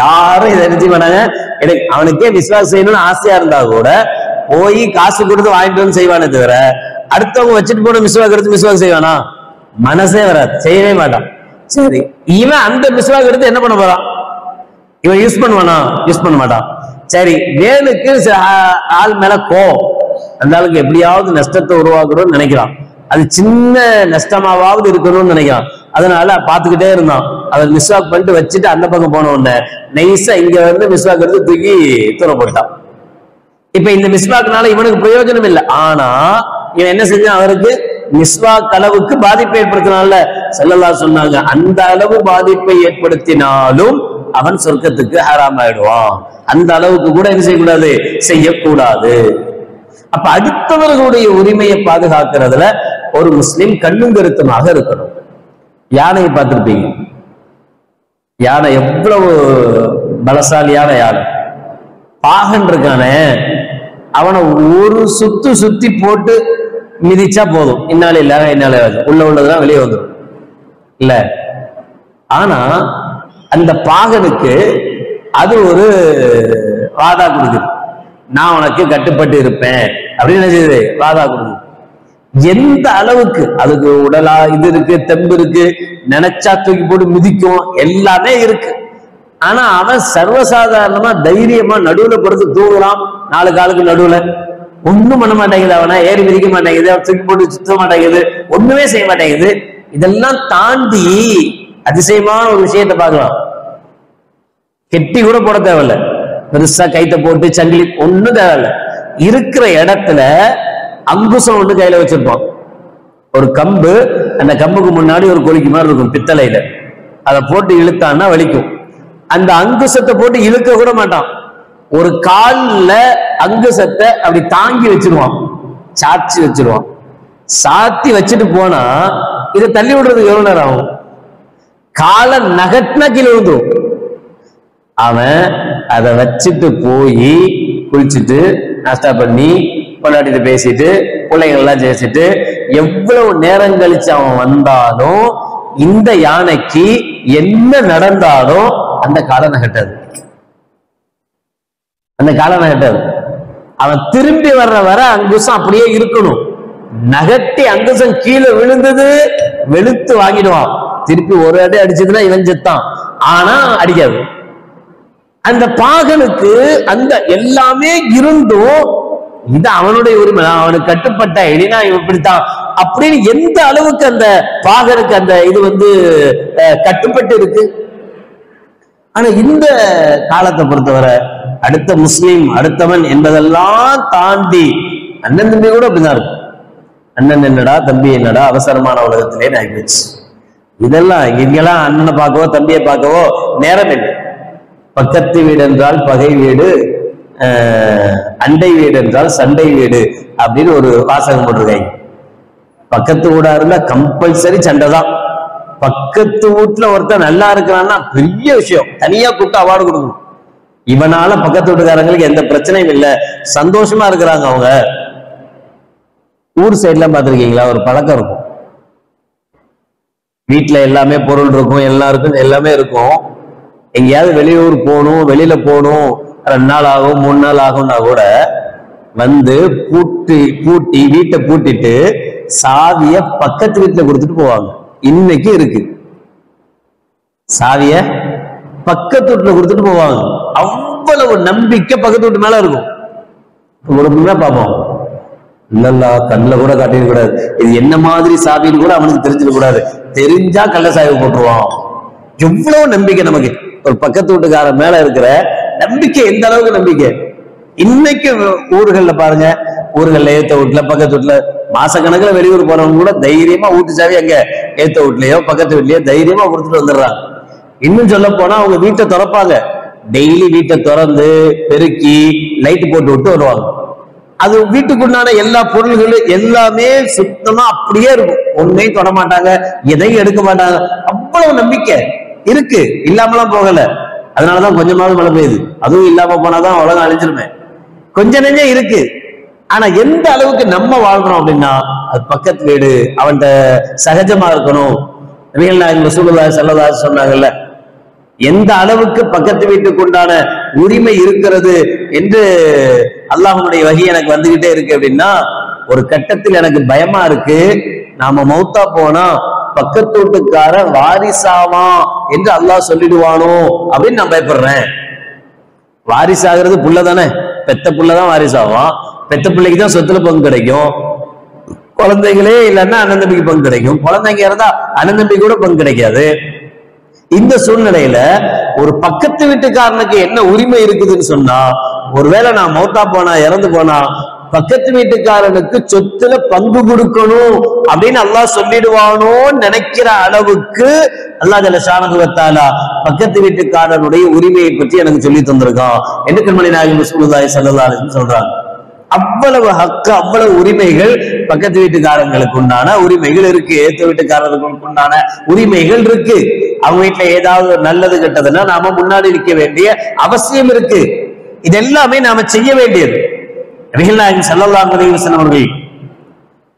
யாரும் இதை நிறுத்தி மாட்டாங்க. எனக்கு அவனுக்கே மிஸ்வாக் செய்யணும்னு ஆசையா இருந்தா கூட போய் காசு கொடுத்து வாங்கிட்டு வந்து செய்வானே தவிர, அடுத்தவங்க வச்சுட்டு போன மிஸ்வாக் எடுத்து மிஸ்வாக் செய்வானா? மனசே வராது, செய்யவே மாட்டான். சரி, இவன் அந்த மிஸ்வாக் எடுத்து என்ன பண்ண போறான்? இவன் யூஸ் பண்ணுவானா? யூஸ் பண்ண மாட்டான். சரி, வேலுக்கு ஆள் மேல அந்த ஆளுக்கு எப்படியாவது நஷ்டத்தை உருவாக்கணும்னு நினைக்கிறான், அது சின்ன நஷ்டமாவது இருக்கணும்னு நினைக்கிறான். அதனால பாத்துக்கிட்டே இருந்தான். அவர் மிஸ்வாக் பண்ணிட்டு வச்சுட்டு அந்த பக்கம் போன உடனே நைஸா இங்க மிஸ்வாக் எடுத்து தூக்கி தூர போட்டான். இப்ப இந்த மிஸ்வாக்னால இவனுக்கு பிரயோஜனம் இல்லை, ஆனா இவன் என்ன செஞ்சான்? அவருக்கு மிஸ்வாக் அளவுக்கு பாதிப்பை ஏற்படுத்தினால ஸல்லல்லாஹு சொன்னாங்க, அந்த அளவு பாதிப்பை ஏற்படுத்தினாலும் அவன் சொர்க்கத்துக்கு ஹராம் ஆயிடுவான். அந்த அளவுக்கு கூட என்ன செய்யக்கூடாது? செய்யக்கூடாது. அப்ப அடுத்தவர்களுடைய உரிமையை பாதுகாக்கிறதுல ஒரு முஸ்லிம் கண்ணும் கருத்துமாக இருக்கணும். யானையை பார்த்திருப்பீங்க, யானை எவ்வளவு பலசாலியான யானை, பாகன் இருக்கானே, அவனை ஒரு சுத்தி போட்டு மிதிச்சா போதும், இன்னாலே உள்ள உள்ளதெல்லாம் வெளியே வந்துடும் இல்ல. ஆனா அந்த பாகனுக்கு அது ஒரு வாதா கொடுக்குது, நான் உனக்கு கட்டுப்பட்டு இருப்பேன் அப்படின்னு செய்யுது, வாதா கொடுக்குது. எந்த அளவுக்கு அதுக்கு உடலா இது இருக்கு, தெம்பு இருக்கு, நினைச்சா தூக்கி போட்டு மிதிக்கும், எல்லாமே இருக்கு. ஆனா அவன் சர்வசாதாரணமா தைரியமா நடுவுல படுத்து தூங்குறான், 4 காலுக்கு நடுவுல, ஒண்ணும் பண்ண மாட்டேங்குது, அவனை ஏறி மிதிக்க மாட்டேங்குது, தூக்கி போட்டு சுத்த மாட்டேங்குது, ஒண்ணுமே செய்ய மாட்டேங்குது. இதெல்லாம் தாண்டி அதிசயமான ஒரு விஷயத்தை பார்க்கலாம். கெட்டி கூட போட தேவையில்ல, பெருசா கைத்த போட்டு சங்கிலி ஒண்ணும் தேவையில்ல, இருக்கிற இடத்துல அங்குசம் ஒண்ணு கையில வச்சிருப்பான், ஒரு கம்பு, அந்த கம்புக்கு முன்னாடி ஒரு கொலிக்கு மாதிரி இருக்கும் பித்தளையில, அதை போட்டு இழுத்தான்னா வலிக்கும். அந்த அங்குசத்தை போட்டு இழுக்க கூட மாட்டான், ஒரு கால்ல அங்குசத்தை அப்படி தாங்கி வச்சிருவான், சாச்சி வச்சிருவான். சாத்தி வச்சுட்டு போனா இதை தள்ளி விடுறதுக்கு எவ்வளவு நேரம் ஆகும்? காலை நகட்டினா கீழே விழுந்துரும். அவன் அதை வச்சுட்டு போய் குளிச்சுட்டு நாஸ்டா பண்ணி கொண்டாடிட்டு பேசிட்டு பிள்ளைகள் எல்லாம் பேசிட்டு எவ்வளவு நேரம் கழிச்சு அவன் வந்தாலும் இந்த யானைக்கு என்ன நடந்தாலும் அந்த காலை நகட்டாது, அந்த காலை நகட்டாது. அவன் திரும்பி வர்ற வர அங்குசம் அப்படியே இருக்கணும். நகட்டி அங்குசம் கீழே விழுந்தது, வெளுத்து வாங்கிடுவான். திருப்பி ஒரு அடி அடிச்சதுன்னா இவன் செத்தான், ஆனா அடிக்காது. அந்த பாகனுக்கு அந்த எல்லாமே இருந்தும் இது அவனுடைய உரிமை, அவனுக்கு கட்டுப்பட்ட இல்லைன்னா இவன் இப்படித்தான் அப்படின்னு எந்த அளவுக்கு அந்த பாகனுக்கு அந்த இது கட்டுப்பட்டு இருக்கு. ஆனா இந்த காலத்தை பொறுத்தவரை அடுத்த முஸ்லீம் அடுத்தவன் என்பதெல்லாம் தாண்டி அண்ணன் தம்பி கூட அப்படிதான் இருக்கும். அண்ணன் என்னடா தம்பி என்னடா அவசரமான உலகத்திலே ஆகிடுச்சு. இதெல்லாம் இங்கெல்லாம் அண்ணனை பார்க்கவோ தம்பியை பார்க்கவோ நேரம் இல்லை. பக்கத்து வீடு என்றால் பகை வீடு, அண்டை வீடு என்றால் சண்டை வீடு அப்படின்னு ஒரு வாசகம் போட்டிருக்காங்க. பக்கத்து வீடா இருந்தா கம்பல்சரி சண்டை தான். பக்கத்து வீட்டுல ஒருத்தர் நல்லா இருக்கிறான்னா பெரிய விஷயம், தனியா கூப்பிட்டு அவார்டு கொடுக்கணும். இவனால பக்கத்து வீட்டுக்காரங்களுக்கு எந்த பிரச்சனையும் இல்லை, சந்தோஷமா இருக்கிறாங்க அவங்க. ஊர் சைட்லாம் பார்த்திருக்கீங்களா, ஒரு பழக்கம் இருக்கும், வீட்டுல எல்லாமே பொருள் இருக்கும், எல்லாருக்கும் எல்லாமே இருக்கும். எங்கேயாவது வெளியூர் போகணும், வெளியில போகணும் 2 நாள் ஆகும் 3 நாள் ஆகும்னா கூட வந்து பூட்டி வீட்டை பூட்டிட்டு சாவிய பக்கத்து வீட்டுல கொடுத்துட்டு போவாங்க. இன்னைக்கு இருக்கு, சாவிய பக்கத்து வீட்டுல கொடுத்துட்டு போவாங்க. அவ்வளவு நம்பிக்கை பக்கத்து வீட்டு மேல இருக்கும். பார்ப்போம், இல்லல்லா கண்ணில் கூட காட்டிட கூடாது, இது என்ன மாதிரி சாவின்னு கூட அவனுக்கு தெரிஞ்சிட கூடாது, தெரிஞ்சா கள்ள சாவி போட்டுருவான். எவ்வளவு நம்பிக்கை நமக்கு ஒரு பக்கத்து வீட்டுக்கார மேல இருக்கிற நம்பிக்கை, எந்த அளவுக்கு நம்பிக்கை. இன்னைக்கு ஊர்கள்ல பாருங்க, ஊர்கள்ல ஏத்த வீட்டுல பக்கத்து வீட்டுல மாசக்கணக்கில் வெளியூர் போறவங்க கூட தைரியமா வீட்டு சாவி அங்க ஏத்த வீட்லயோ பக்கத்து வீட்லயோ தைரியமா கொடுத்துட்டு வந்துடுறாங்க. இன்னும் சொல்ல போனா அவங்க வீட்டை திறப்பாங்க, டெய்லி வீட்டை திறந்து பெருக்கி லைட் போட்டு விட்டு வருவாங்க. அது வீட்டுக்குண்டான எல்லா பொருள்களும் எல்லாமே சுத்தமா அப்படியே இருக்கும், ஒன்னையும் தொட மாட்டாங்க, எதையும் எடுக்க மாட்டாங்க. அவ்வளவு நம்பிக்கை இருக்கு, இல்லாமலாம் போகல. அதனாலதான் கொஞ்சமாவது மழை பெய்யுது, அதுவும் இல்லாம போனாதான் உலகம் அழிஞ்சிருமே. கொஞ்ச நெஞ்சம் இருக்கு. ஆனா எந்த அளவுக்கு நம்ம வாழ்றோம் அப்படின்னா, அது பக்கத்து வீடு அவன்கிட்ட சகஜமா இருக்கணும். நபிகள் நாயகம் ரசூலுல்லாஹி ஸல்லல்லாஹு அலைஹி வஸல்லம் சொன்னாங்கல்ல, எந்த அளவுக்கு பக்கத்து வீட்டுக்கு உண்டான உரிமை இருக்கிறது என்று அல்லாஹ்வுடைய வஹி எனக்கு வந்துகிட்டே இருக்கு அப்படின்னா, ஒரு கட்டத்தில் எனக்கு பயமா இருக்கு, நாம மௌத்தா போனா பக்கத்து வீட்டுக்கார வாரிசாவா என்று அல்லாஹ் சொல்லிடுவானோ அப்படின்னு நான் பயப்படுறேன். வாரிசாகிறது புள்ள தானே, பெத்த புள்ளதான் வாரிசாவான், பெத்த பிள்ளைக்கு தான் சொத்துல பங்கு கிடைக்கும். குழந்தைகளே இல்லைன்னா அண்ணன் தம்பிக்கு பங்கு கிடைக்கும், குழந்தைங்க இருந்தா அண்ணன் தம்பி கூட பங்கு கிடைக்காது. இந்த சூழ்நிலையில ஒரு பக்கத்து வீட்டுக்காரனுக்கு என்ன உரிமை இருக்குதுன்னு சொன்னா, ஒருவேளை நான் மௌத்தா போனா இறந்து போனா பக்கத்து வீட்டுக்காரனுக்கு சொத்துல பங்கு கொடுக்கணும் அப்படின்னு அல்லாஹ் சொல்லிடுவானோன்னு நினைக்கிற அளவுக்கு அல்லாஹ் ஜல்ல ஷானஹு வ தஆலா பக்கத்து வீட்டுக்காரனுடைய உரிமையை பற்றி எனக்கு சொல்லி தந்திருக்கான் என்று கண்மணி நாயகம் ரசூலுல்லாஹி ஸல்லல்லாஹு அலைஹி வஸல்லம் சொல்றாங்க. அவ்வளவு ஹக்கு, அவ்வளவு உரிமைகள் பக்கத்து வீட்டுக்காரங்களுக்கு உண்டான உரிமைகள் இருக்கு, ஏத்த வீட்டுக்காரர்களுக்கு உண்டான உரிமைகள் இருக்கு. அவங்க வீட்டுல ஏதாவது நல்லது கெட்டதுன்னா நாம முன்னாடி நிற்க வேண்டிய அவசியம் இருக்கு. இது எல்லாமே நாம செய்ய வேண்டியது. நபிகள் நாயகம் ஸல்லல்லாஹு அலைஹி வஸல்லம் அவர்கள்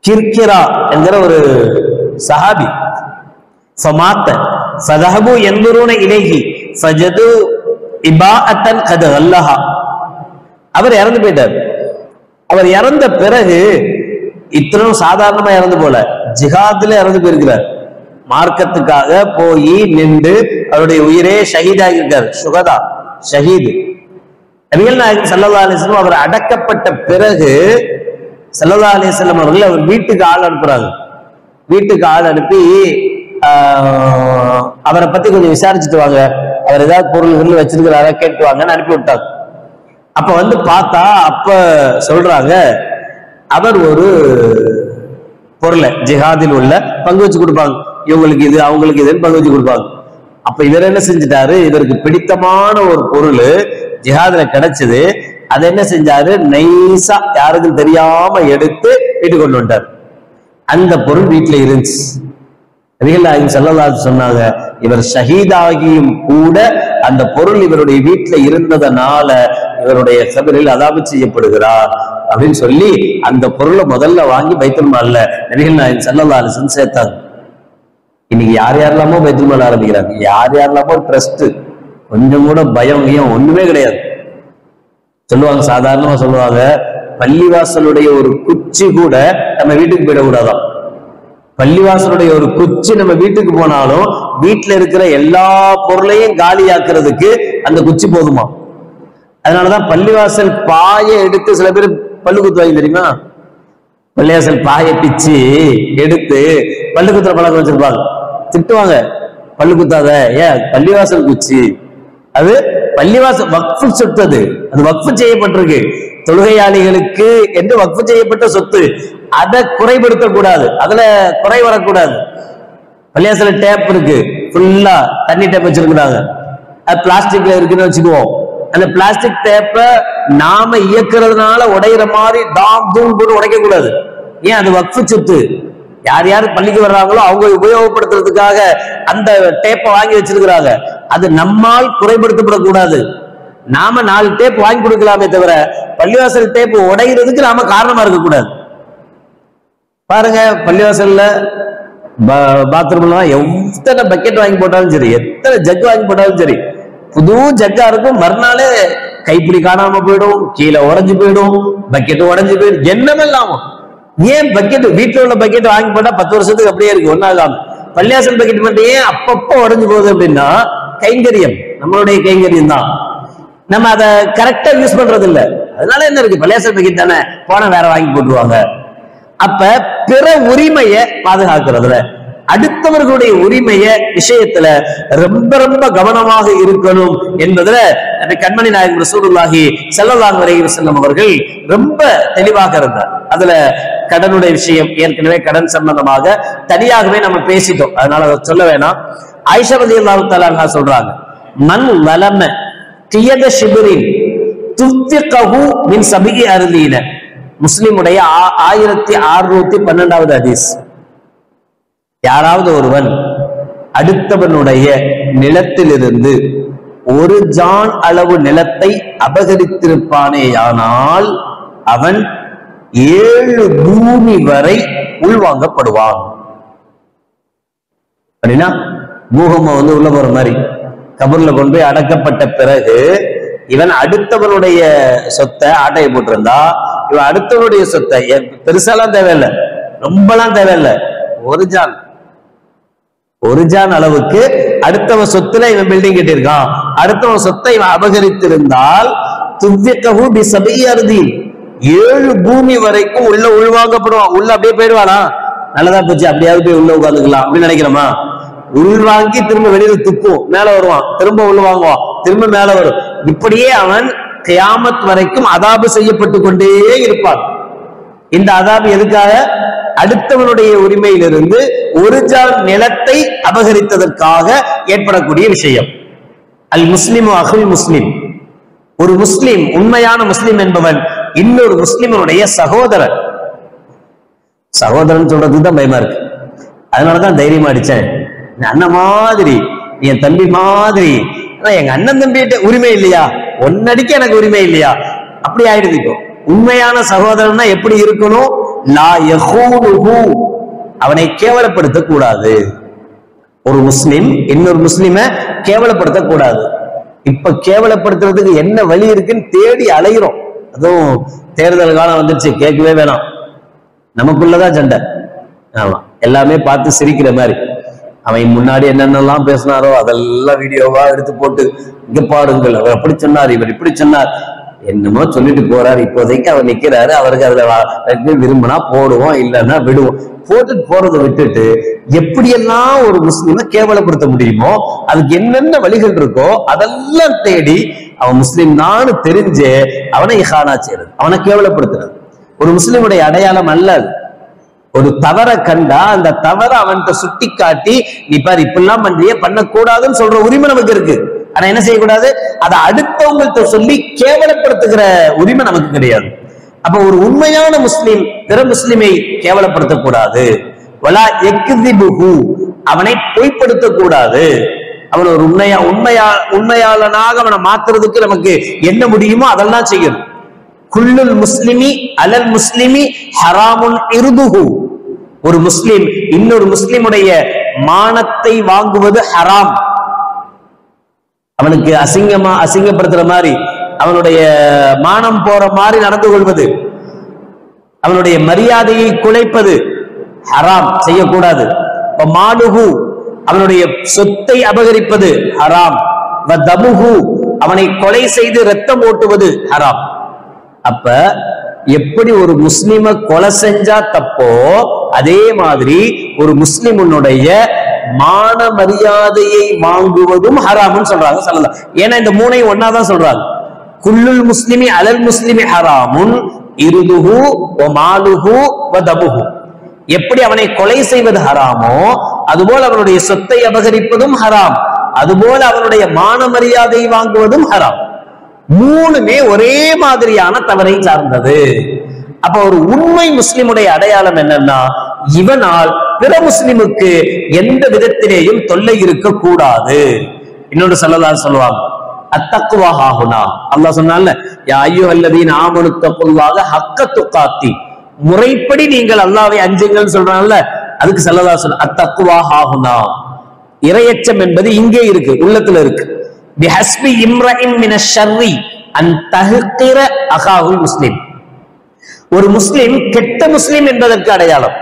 கிர்கிரா என்கிற ஒரு சஹாபி ஃபமாத்த ஃபதஹபு யன்துரூன இலைஹி ஃபஜது இபாஅத்தன் கத் கல்லஹா, அவர் இறந்து போயிட்டார். அவர் இறந்த பிறகு இத்தனும் சாதாரணமா இறந்து போல, ஜிஹாத்ல இறந்து போயிருக்கிறார். மார்க்கத்துக்காக போய் நின்று அவருடைய உயிரே ஷஹீதாகி இருக்கார், சுகதா ஷஹீது. நபிகள் நாயகம் ஸல்லல்லாஹு அலைஹி வஸல்லம் அவர் அடக்கப்பட்ட பிறகு ஸல்லல்லாஹு அலைஹி வஸல்லம் அவர்கள் அவர் வீட்டுக்கு ஆள் அனுப்புறாங்க. வீட்டுக்கு ஆள் அனுப்பி அவரை பத்தி கொஞ்சம் விசாரிச்சுட்டு வாங்க, அவர் ஏதாவது பொருள்கள் வச்சிருக்கிறாரா கேட்டு வாங்கன்னு அனுப்பி விட்டாங்க. அப்ப வந்து பார்த்தா அப்ப சொல்றாங்க, அவர் ஒரு பொருளை ஜிஹாதில் உள்ள பங்கு வச்சு கொடுப்பாங்க, இவங்களுக்கு இது அவங்களுக்கு இதுன்னு பங்கு வச்சு கொடுப்பாங்க. அப்ப இவர் என்ன செஞ்சிட்டாரு, இவருக்கு பிடித்தமான ஒரு பொருள் ஜிஹாதுல கிடைச்சது, அதை என்ன செஞ்சாரு, நைசா யாருக்கும் தெரியாம எடுத்து வீட்டுக்கு கொண்டு வந்துட்டார். அந்த பொருள் வீட்டுல இருந்துச்சு. நபிகள் நாயகம் ஸல்லல்லாஹு அலைஹி வஸல்லம் சொன்னாங்க, இவர் ஷஹீதாகியும் கூட அந்த பொருள் இவருடைய வீட்டுல இருந்ததனால இவருடைய கபரில் அதாபு செய்யப்படுகிறார் அப்படின்னு சொல்லி அந்த பொருளை முதல்ல வாங்கி பைத்துல் மால்ல நபிகள் நாயகம் ஸல்லல்லாஹு அலைஹி வஸல்லம் சேர்த்தாங்க. இன்னைக்கு யார் யாரெல்லாமோ பைத்துல் மால் ஆரம்பிக்கிறாங்க, யார் யாரெல்லாமோ ட்ரஸ்ட், கொஞ்சம் கூட பயம் ஒண்ணுமே கிடையாது. சொல்லுவாங்க, சாதாரணமா சொல்லுவாங்க, பள்ளிவாசலுடைய ஒரு குச்சி கூட நம்ம வீட்டுக்கு போயிடக்கூடாதான். பள்ளிவாசலுடைய ஒரு குச்சி நம்ம வீட்டுக்கு போனாலும் வீட்டுல இருக்கிற எல்லா பொருளையும் காலியாக்குறதுக்கு அந்த குச்சி போதுமா. அதனாலதான் பள்ளிவாசல் பாயை எடுத்து சில பேர் பல்லு குத்துவாங்க தெரியுமா, பள்ளிவாசல் பாயை பிச்சு எடுத்து பல்லு குத்துற பழக்கம் வச்சிருப்பாங்க, திட்டுவாங்க, பல்லு குத்தாத, ஏன் பள்ளிவாசல் குச்சி, அது பள்ளிவாசல் வக்ஃபு சொத்து, அது வக்ஃபு செய்யப்பட்டிருக்கு, தொழுகையாளிகளுக்கு என்று வக்ஃபு செய்யப்பட்ட சொத்து, அதை குறைபடுத்தக்கூடாது, அதுல குறை வரக்கூடாது. பள்ளிவாசல டேப் இருக்கு, ஃபுல்லா தண்ணி டேப் வச்சிருக்கிறாங்க, அது பிளாஸ்டிக்ல இருக்குன்னு வச்சுக்குவோம். அந்த பிளாஸ்டிக் டேப்ப நாம இயக்குறதுனால உடையிற மாதிரி தாம் தூம் போட்டு உடைக்க கூடாது. ஏன், அது வக்ஃபு சொத்து. யார் யார் பள்ளிக்கு வர்றாங்களோ அவங்க உபயோகப்படுத்துறதுக்காக அந்த டேப்பை வாங்கி வச்சிருக்கிறாங்க, அது நம்மால் குறைபடுத்தப்படக்கூடாது. நாம 4 டேப் வாங்கி கொடுக்கலாமே தவிர பள்ளிவாசல் டேப் உடைகிறதுக்கு நாம காரணமா இருக்கக்கூடாது. பாருங்க, பள்ளிவாசல்ல பாத்ரூம்ல எத்தனை பக்கெட் வாங்கி போட்டாலும் சரி, எத்தனை ஜக் வாங்கி போட்டாலும் சரி, புது ஜக்கா இருக்கும், மறுநாளே கைப்பிடி காணாம போயிடும், கீழே உடஞ்சு போயிடும், பக்கெட் உடஞ்சு போயிடும், என்னமெல்லாம். ஏன் பக்கெட் வீட்டுல உள்ள பக்கெட் வாங்கி போட்டா 10 வருஷத்துக்கு அப்படியே இருக்கு, ஒன்னாகாம. பள்ளியாசல் பக்கெட் மட்டும் ஏன் அப்பப்போ உடஞ்சு போகுது அப்படின்னா கைங்கரியம், நம்மளுடைய கைங்கரியம் தான். நம்ம அதை கரெக்டா யூஸ் பண்றது இல்ல. அதனால என்ன இருக்கு, பள்ளியாசல் பக்கெட் தானே, போன வேற வாங்கி போட்டுருவாங்க. அப்ப பிற உரிமையை பாதுகாக்கிறதுல, அடுத்தவர்களுடைய உரிமைய விஷயத்துல ரொம்ப ரொம்ப கவனமாக இருக்கணும் என்பதுல கண்மணி நாயகம் ரசூலுல்லாஹி ஸல்லல்லாஹு அலைஹி வஸல்லம் அவர்கள் ரொம்ப தெளிவாக இருந்தார். அதுல கடனுடைய விஷயம் ஏற்கனவே கடன் சம்பந்தமாக தனியாகவே நம்ம பேசிட்டோம், அதனால அதை சொல்ல வேணாம். ஆயிஷா ரலியல்லாஹு தஆலா அன்ஹா சொல்றாங்க, மன் வலம கியத ஷிப்ரின் துஃபிகஹு மின் சபிகி அர்லீன. முஸ்லிமுடைய 1612வது ஹதீஸ். யாராவது ஒருவன் அடுத்தவனுடைய நிலத்திலிருந்து ஒரு ஜான் அளவு நிலத்தை அபகரித்திருப்பானேயானால் அவன் 7 பூமி வரை உள்வாங்கப்படுவான். அப்படின்னா பூகம்பம் உள்ள போற மாதிரி, கபூர்ல கொண்டு போய் அடக்கப்பட்ட பிறகு இவன் அடுத்தவனுடைய சொத்தை ஆட்டையை போட்டிருந்தா, இவன் அடுத்தவனுடைய சொத்தை பெருசாலாம் தேவையில்லை, ரொம்பலாம் தேவையில்லை, ஒரு ஜான் அளவுக்கு அடுத்தவன் சொத்துல இவன் பில்டிங் கட்டியிருக்கான், அடுத்தவன் சொத்தை இவன் அபகரித்திருந்தால் 7 பூமி வரைக்கும் உள்ள உள்வாங்கப்படுவான். உள்ள அப்படியே போயிடுவானா, நல்லதா போச்சு, அப்படியாவது போய் உள்ள உட்காந்துக்கலாம் அப்படின்னு நினைக்கிறோமா? உள்வாங்கி திரும்ப வெளியில துப்பும், மேல வருவான், திரும்ப உள்ள வாங்குவான், திரும்ப மேல வரும். இப்படியே அவன் கியாமத் வரைக்கும் அதாபு செய்யப்பட்டு கொண்டே இருப்பான். இந்த அதாபு எதுக்காக? அடுத்தவனுடைய உரிமையிலிருந்து ஒரு ஜான் நிலத்தை அபகரித்ததற்காக ஏற்படக்கூடிய விஷயம். அல் முஸ்லிம் அகுல் முஸ்லிம், ஒரு முஸ்லிம், உண்மையான முஸ்லிம் என்பவன் இன்னொரு முஸ்லிமனுடைய சகோதரன். சகோதரன் சொல்றதுக்கு தான் பயமா இருக்கு, அதனாலதான் தைரியமா அடிச்சேன். அண்ணன் மாதிரி, என் தம்பி மாதிரி, எங்க அண்ணன் தம்பிகிட்ட உரிமை இல்லையா, ஒன்னடிக்க எனக்கு உரிமை இல்லையா, அப்படி ஆயிடுது. இப்போ உண்மையான சகோதரன்னா எப்படி இருக்கணும்? லா யஹூனுஹு, அவனை கேவலப்படுத்த கூடாது. ஒரு முஸ்லிம் இன்னொரு முஸ்லிமை கேவலப்படுத்த கூடாது. இப்ப கேவலப்படுத்துறதுக்கு என்ன வழி இருக்குன்னு தேடி அலைகிறோம். அதுவும் தேர்தல் காலம் வந்துருச்சு, கேட்கவே வேணாம், நமக்குள்ளதான் சண்டை. ஆமா, எல்லாமே பார்த்து சிரிக்கிற மாதிரி. அவன் முன்னாடி என்னென்னலாம் பேசினாரோ அதெல்லாம் வீடியோவா எடுத்து போட்டு, இங்க பாருங்கள், அவர் அப்படி சொன்னார், இவர் இப்படி சொன்னார், என்னமோ சொல்லிட்டு போறாரு. இப்போதைக்கு அவர் நிக்கிறாரு, அவருக்கு அதுல விரும்பினா போடுவோம், இல்லைன்னா விடுவோம். போட்டுட்டு போறதை விட்டுட்டு எப்படியெல்லாம் ஒரு முஸ்லிமை கேவலப்படுத்த முடியுமோ, அதுக்கு என்னென்ன வழிகள் இருக்கோ அதெல்லாம் தேடி அவன் முஸ்லிம் தான் தெரிஞ்சு அவனை இஹானா செய்யறது, அவனை கேவலப்படுத்துறது ஒரு முஸ்லிமுடைய அடையாளம் அல்ல. ஒரு தவற கண்டா அந்த தவற அவன்கிட்ட சுட்டி காட்டி, நீ பாரு இப்பெல்லாம் பண்றிய, பண்ணக்கூடாதுன்னு சொல்ற உரிமை நமக்கு இருக்கு. ஆனா என்ன செய்யக்கூடாது, அதை அடுத்தவங்கள்ட்ட சொல்லி கேவலப்படுத்துகிற உரிமை நமக்கு கிடையாது. அப்ப ஒரு உண்மையான முஸ்லிம் பிற முஸ்லிமை கேவலப்படுத்தக்கூடாது. வலா யக்திபுஹு, அவனை பொய்ப்படுத்தக் கூடாது. அவன் ஒரு உண்மையாளனாக அவனை மாத்துறதுக்கு நமக்கு என்ன முடியுமோ அதெல்லாம் செய்யணும். குல்லுல் முஸ்லிமி அலல் முஸ்லிமி ஹராமுன் இர்துஹு, ஒரு முஸ்லிம் இன்னொரு முஸ்லிமுடைய மானத்தை வாங்குவது ஹராம். அவனுக்கு அசிங்கப்படுத்துற மாதிரி, அவனுடைய மானம் போற மாதிரி நடந்து கொள்வது, அவனுடைய மரியாதையை குலைப்பது ஹராம், செய்யக்கூடாது. மாலுஹு, அவனுடைய சொத்தை அபகரிப்பது ஹராம். வதமுஹு, அவனை கொலை செய்து ரத்தம் ஓட்டுவது ஹராம். அப்ப எப்படி ஒரு முஸ்லிம கொலை செஞ்சா தப்போ, அதே மாதிரி ஒரு முஸ்லிமுடைய மான மரியாதையை வாங்குவதும் ஹராம்னு சொல்றாங்க ஸல்லல்லாஹு. ஏன்னா இந்த மூணையும் ஒன்னாதான் சொல்றாங்க. குல்லுல் முஸ்லிமி அலல் முஸ்லிமி ஹராமுன் இர்துஹு வ மாலுஹு வ தமுஹு. எப்படி அவனை கொலை செய்வது ஹராமோ, அதுபோல அவனுடைய சொத்தை அபகரிப்பதும் ஹராம், அதுபோல அவனுடைய மான மரியாதையை வாங்குவதும் ஹராம். மூணுமே ஒரே மாதிரியான தவறை சார்ந்தது. அப்ப ஒரு உண்மை முஸ்லிமுடைய அடையாளம் என்னன்னா, இவனால் பிற முஸ்லிமுக்கு எந்த விதத்திலேயும் தொல்லை இருக்க கூடாது. இன்னொன்று ஸல்லல்லாஹு சொல்லுவாங்க, அத்தக்வா ஹாஹுனா. அல்லாஹ் சொன்னான்ல, யா அய்யுஹல்லதீன ஆமனு தக்குல்லாஹ ஹக்க துகாத்தி, முறைப்படி நீங்கள் அல்லாஹ்வை அஞ்சுங்கள் சொல்றாங்கல்ல, அதுக்கு ஸல்லல்லாஹு சொல்ல அத்தக்வா ஹாஹுனா, இறையச்சம் என்பது இங்கே இருக்கு, உள்ளத்துல இருக்கு. பிஹஸ்பி இம்ரஇன் மினஷ் ஷர்ரி, அன் தஹ்கிர அகாஹுல் முஸ்லிம். ஒரு முஸ்லிம் கெட்ட முஸ்லிம் என்பதற்கு அடையாளம்.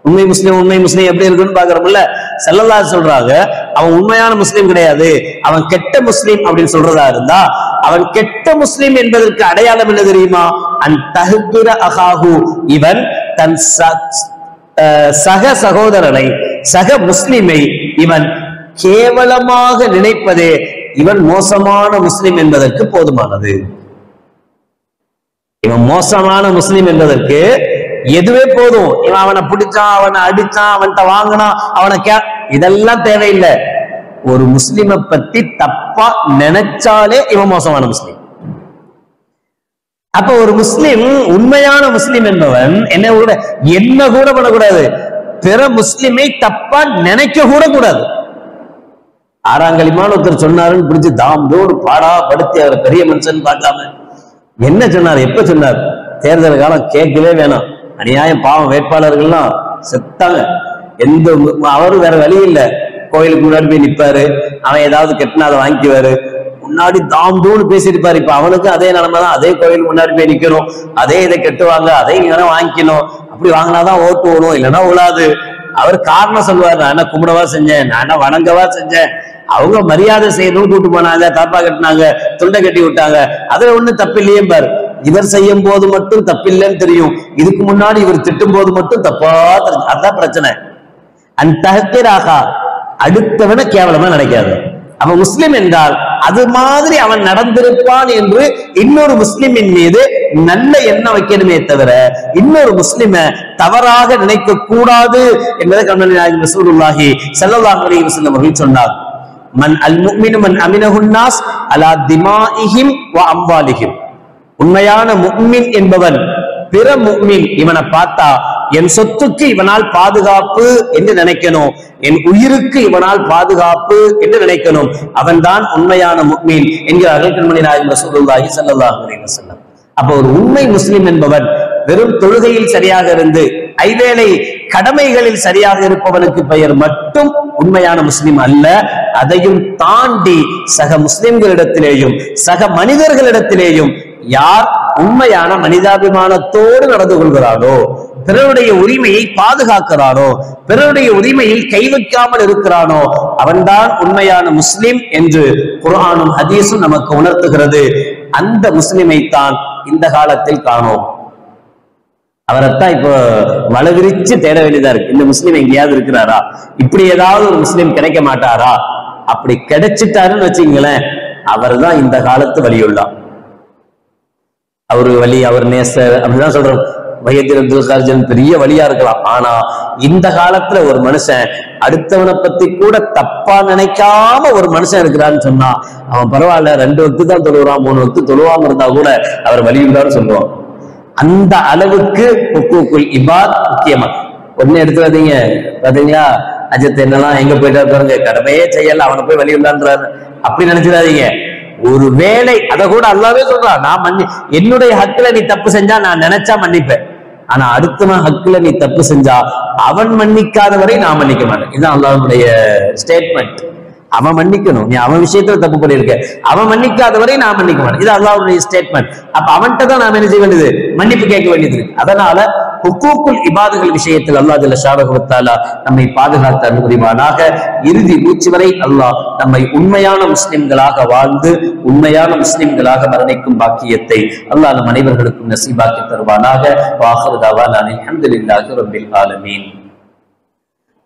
உண்மை முஸ்லிம் எப்படி இருக்குன்னு பாக்குறோம்ல, ஸல்லல்லாஹு அலைஹி சொல்றாங்க அவன் உண்மையான முஸ்லிம் கிடையாது, அவன் கெட்ட முஸ்லிம் அப்படின்னு சொல்றதா இருந்தா, அவன் கெட்ட முஸ்லிம் என்பதற்கு அடையாளம் என்ன தெரியுமா? அன் தஹ்கிர அகாஹு, இவன் தன் சக சகோதரனை, சக முஸ்லிமை இவன் கேவலமாக நினைப்பதே இவன் மோசமான முஸ்லிம் என்பதற்கு போதுமானது. இவன் மோசமான முஸ்லிம் என்பதற்கு எதுவே போதும். இவன் அவனை பிடிச்சான், அவனை அடிச்சான், அவன்கிட்ட வாங்கினான், அவனை இதெல்லாம் தேவையில்லை. ஒரு முஸ்லிமை பத்தி தப்பா நினைச்சாலே இவன் மோசமான முஸ்லிம். அப்ப ஒரு முஸ்லிம், உண்மையான முஸ்லிம் என்பவன் என்ன கூட பண்ணக்கூடாது, பிற முஸ்லிமை தப்பா நினைக்க கூட கூடாது. ஆறாங்கலிமான ஒருத்தர் சொன்னாருன்னு பிடிச்சு தாம்தோடு பாடா படுத்தி அவரை பெரிய மனுஷன் பார்க்காம என்ன சொன்னார், எப்ப சொன்னார்? தேர்தல் காலம் கேட்கவே வேணாம். அநியாயம், பாவம், வேட்பாளர்கள்லாம் செத்தாங்க. அவரும் வேற வழி இல்லை. கோயிலுக்கு முன்னாடி போய் நிப்பாரு, அவன் ஏதாவது கெட்டினா அதை வாங்கிக்குவாரு, முன்னாடி தாம்தூன்னு பேசியிருப்பாரு. இப்ப அவனுக்கு அதே நிலைமைதான், அதே கோயில் முன்னாடி போய் நிக்கணும், அதே இதை கெட்டுவாங்க, அதே இங்க வாங்கிக்கணும், அப்படி வாங்கினாதான் ஓட்டு ஓடும், இல்லைன்னா உழாது. அவர் காரணம் சொல்லுவாரு, நான் என்ன கும்பிடவா செஞ்சேன், நான் என்ன வணங்கவா செஞ்சேன், அவங்க மரியாதை செய்யணும்னு கூட்டு போனாங்க, தாப்பா கட்டினாங்க, துண்டை கட்டி விட்டாங்க, அதுல ஒண்ணு தப்பு இல்லையே பாரு. இவர் செய்யும் போது மட்டும் தப்பில்லைன்னு தெரியும், இதுக்கு முன்னாடி இவர் திட்டும் போது மட்டும் தப்பா தெரியும். அதுதான் பிரச்சனை. அந்த அடுத்தவனை கேவலமா நினைக்காது. அவன் முஸ்லிம் என்றால் அது மாதிரி அவன் நடந்திருப்பான் என்று இன்னொரு முஸ்லிமின் மீது நல்ல எண்ணம் வைக்கணுமே தவிர இன்னொரு முஸ்லிமை தவறாக நினைக்க கூடாது என்பதை கண்மணி நாயகம் ரசூலுல்லாஹி ஸல்லல்லாஹு அலைஹி வஸல்லம் அவர்கள் சொன்னார். மன் அல் முஃமினு மன் அமினஹுன் நாஸ் அலா திமாஇஹிம் வ அம்வாலிஹிம். உண்மையான முஃமின் என்பவன் பிற முஃமின் இவனை பார்த்தா என் சொத்துக்கு இவனால் பாதுகாப்பு என்று நினைக்கணும், என் உயிருக்கு இவனால் பாதுகாப்பு என்று நினைக்கணும், அவன்தான் உண்மையான முஃமின் என்கிறார்கள் கண்மணி நாயகம் ரசூலுல்லாஹி ஸல்லல்லாஹு அலைஹி வஸல்லம். அப்ப ஒரு உண்மை முஸ்லிம் என்பவன் வெறும் தொழுகையில் சரியாக இருந்து ஐவேளை கடமைகளில் சரியாக இருப்பவனுக்கு பெயர் மட்டும் உண்மையான முஸ்லிம் அல்ல. அதையும் தாண்டி சக முஸ்லிம்களிடத்திலேயும் சக மனிதர்களிடத்திலேயும் யார் உண்மையான மனிதாபிமானத்தோடு நடந்து கொள்கிறானோ, பிறருடைய உரிமையை பாதுகாக்கிறானோ, பிறருடைய உரிமையில் கை வைக்காமல் இருக்கிறானோ, அவன்தான் உண்மையான முஸ்லிம் என்று குர்ஆனும் ஹதீஸும் நமக்கு உணர்த்துகிறது. அந்த முஸ்லிமை தான் இந்த காலத்தில் காணோம். அவரைத்தான் இப்போ வளவிரிச்சு தேட வேண்டியதா இருக்கு. இந்த முஸ்லீம் எங்கேயாவது இருக்கிறாரா, இப்படி ஏதாவது ஒரு முஸ்லீம் கிடைக்க மாட்டாரா? அப்படி கிடைச்சிட்டாருன்னு வச்சுங்களேன், அவர் தான் இந்த காலத்து வலியுள்ளார். அவரு வலி, அவர் நேசர் அப்படிதான் சொல்றோம். வயதில் பெரிய வழியா இருக்கலாம். ஆனா இந்த காலத்துல ஒரு மனுஷன் அடுத்தவனை பத்தி கூட தப்பா நினைக்காம ஒரு மனுஷன் இருக்கிறான்னு சொன்னா அவன் பரவாயில்ல, 2 வக்து தான் தொழுவான், 3 வக்து தொழுவாம இருந்தா கூட அவர் வலியுள்ளான்னு சொல்லுவான். அந்த அளவுக்கு ஹுக்கூக்குல் இபாத் முக்கியமா. ஒண்ணு எடுத்துக்காதீங்க. பாத்தீங்களா அஜத் என்னெல்லாம் எங்க போயிட்டா பாருங்க, கடமையே செய்யல, அவனை போய் வலியுள்ளான்றாரு, அப்படி நினைச்சிடாதீங்க. ஒரு வேளை அதை கூட அல்லாஹ்வே சொல்றான், நான் என்னுடைய ஹக்குல நீ தப்பு செஞ்சா நான் நினைச்சா மன்னிப்பேன், ஆனா அடுத்தவன் ஹக்குல நீ தப்பு செஞ்சா அவன் மன்னிக்காத வரை நான் மன்னிக்க மாட்டேன். இதுதான் அல்லாஹ்வுடைய ஸ்டேட்மெண்ட். அவன் மன்னிக்கணும், நீ அவன் விஷயத்துல தப்பு பண்ணிருக்க, அவன் மன்னிக்காத வரை நான் மன்னிக்க மாட்டேன். இது அல்லாஹ்வுடைய ஸ்டேட்மெண்ட். அப்ப அவன்கிட்ட தான் நாம் என்ன செய்ய வேண்டியது, மன்னிப்பு கேட்க வேண்டியது. அதனால ஹுக்கூக்குல் இபாதுகள் விஷயத்தில் அல்லாஹ் ஜல்ல ஷானஹு வ தஆலா நம்மை பாதுகாத்து அனுமதிவானாக. இறுதி மூச்சு வரை அல்லாஹ் நம்மை உண்மையான முஸ்லிம்களாக வாழ்ந்து உண்மையான முஸ்லிம்களாக மரணிக்கும் பாக்கியத்தை அல்லாஹ் நம் அனைவர்களுக்கும் நசீபாக்கி தருவானாக. வாஹிரு தஅவானா அல்ஹம்துலில்லாஹி ரப்பில் ஆலமீன்.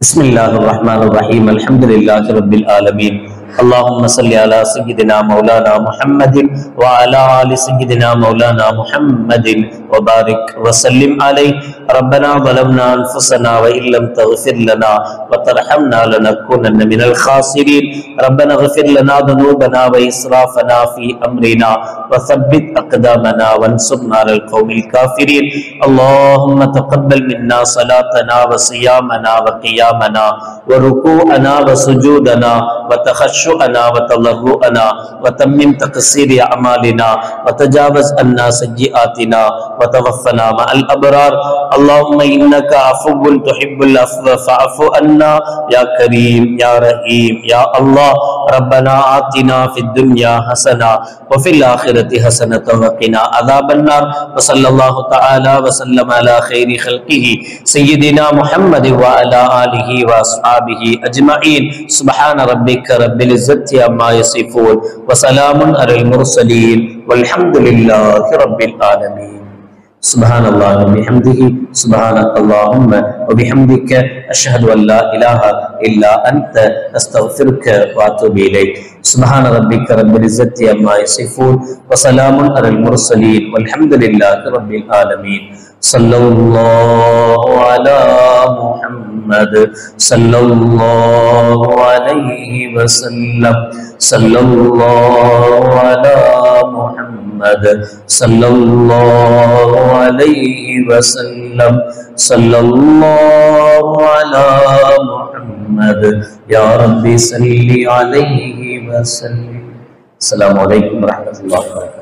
பிஸ்மில்லாஹிர் ரஹ்மானிர் ரஹீம். அல்ஹம்துலில்லாஹி ரப்பில் ஆலமீன். اللهم صل على سيدنا مولانا محمد وعلى آل سيدنا مولانا محمد وبارك وسلم عليه. ربنا ظلمنا أنفسنا وإن لم تغفر لنا وترحمنا لنكونن من الخاسرين. ربنا اغفر لنا ذنوبنا وإسرافنا في أمرنا وثبت أقدامنا وانصرنا على القوم الكافرين. اللهم تقبل منا صلاتنا وصيامنا وقيامنا وركوعنا وسجودنا وتخشعنا تخشعنا وتضرعنا وتمم تقصير أعمالنا وتجاوز عنا سيئاتنا وتوفنا مع الأبرار. اللهم إنك عفو تحب العفو فاعف عنا يا كريم يا رحيم يا الله. ربنا آتنا في الدنيا حسنة وفي الآخرة حسنة وقنا عذاب النار. وصلى الله تعالى وسلم على خير خلقه سيدنا محمد وعلى آله وأصحابه أجمعين. سبحان ربك رب العزة عما يصفون وسلام على المرسلين والحمد لله رب العالمين. سبحان الله وبحمده سبحانك اللهم وبحمدك أشهد أن لا إله إلا أنت أستغفرك وأتوب إليك. سبحان ربك رب العزة عما يصفون وسلام على المرسلين والحمد لله رب العالمين. صلى الله على محمد صلى الله عليه وسلم. صلى الله على محمد صلى الله عليه وسلم. صلى الله على محمد يا رب صل عليه وسلم. السلام عليكم ورحمة الله وبركاته.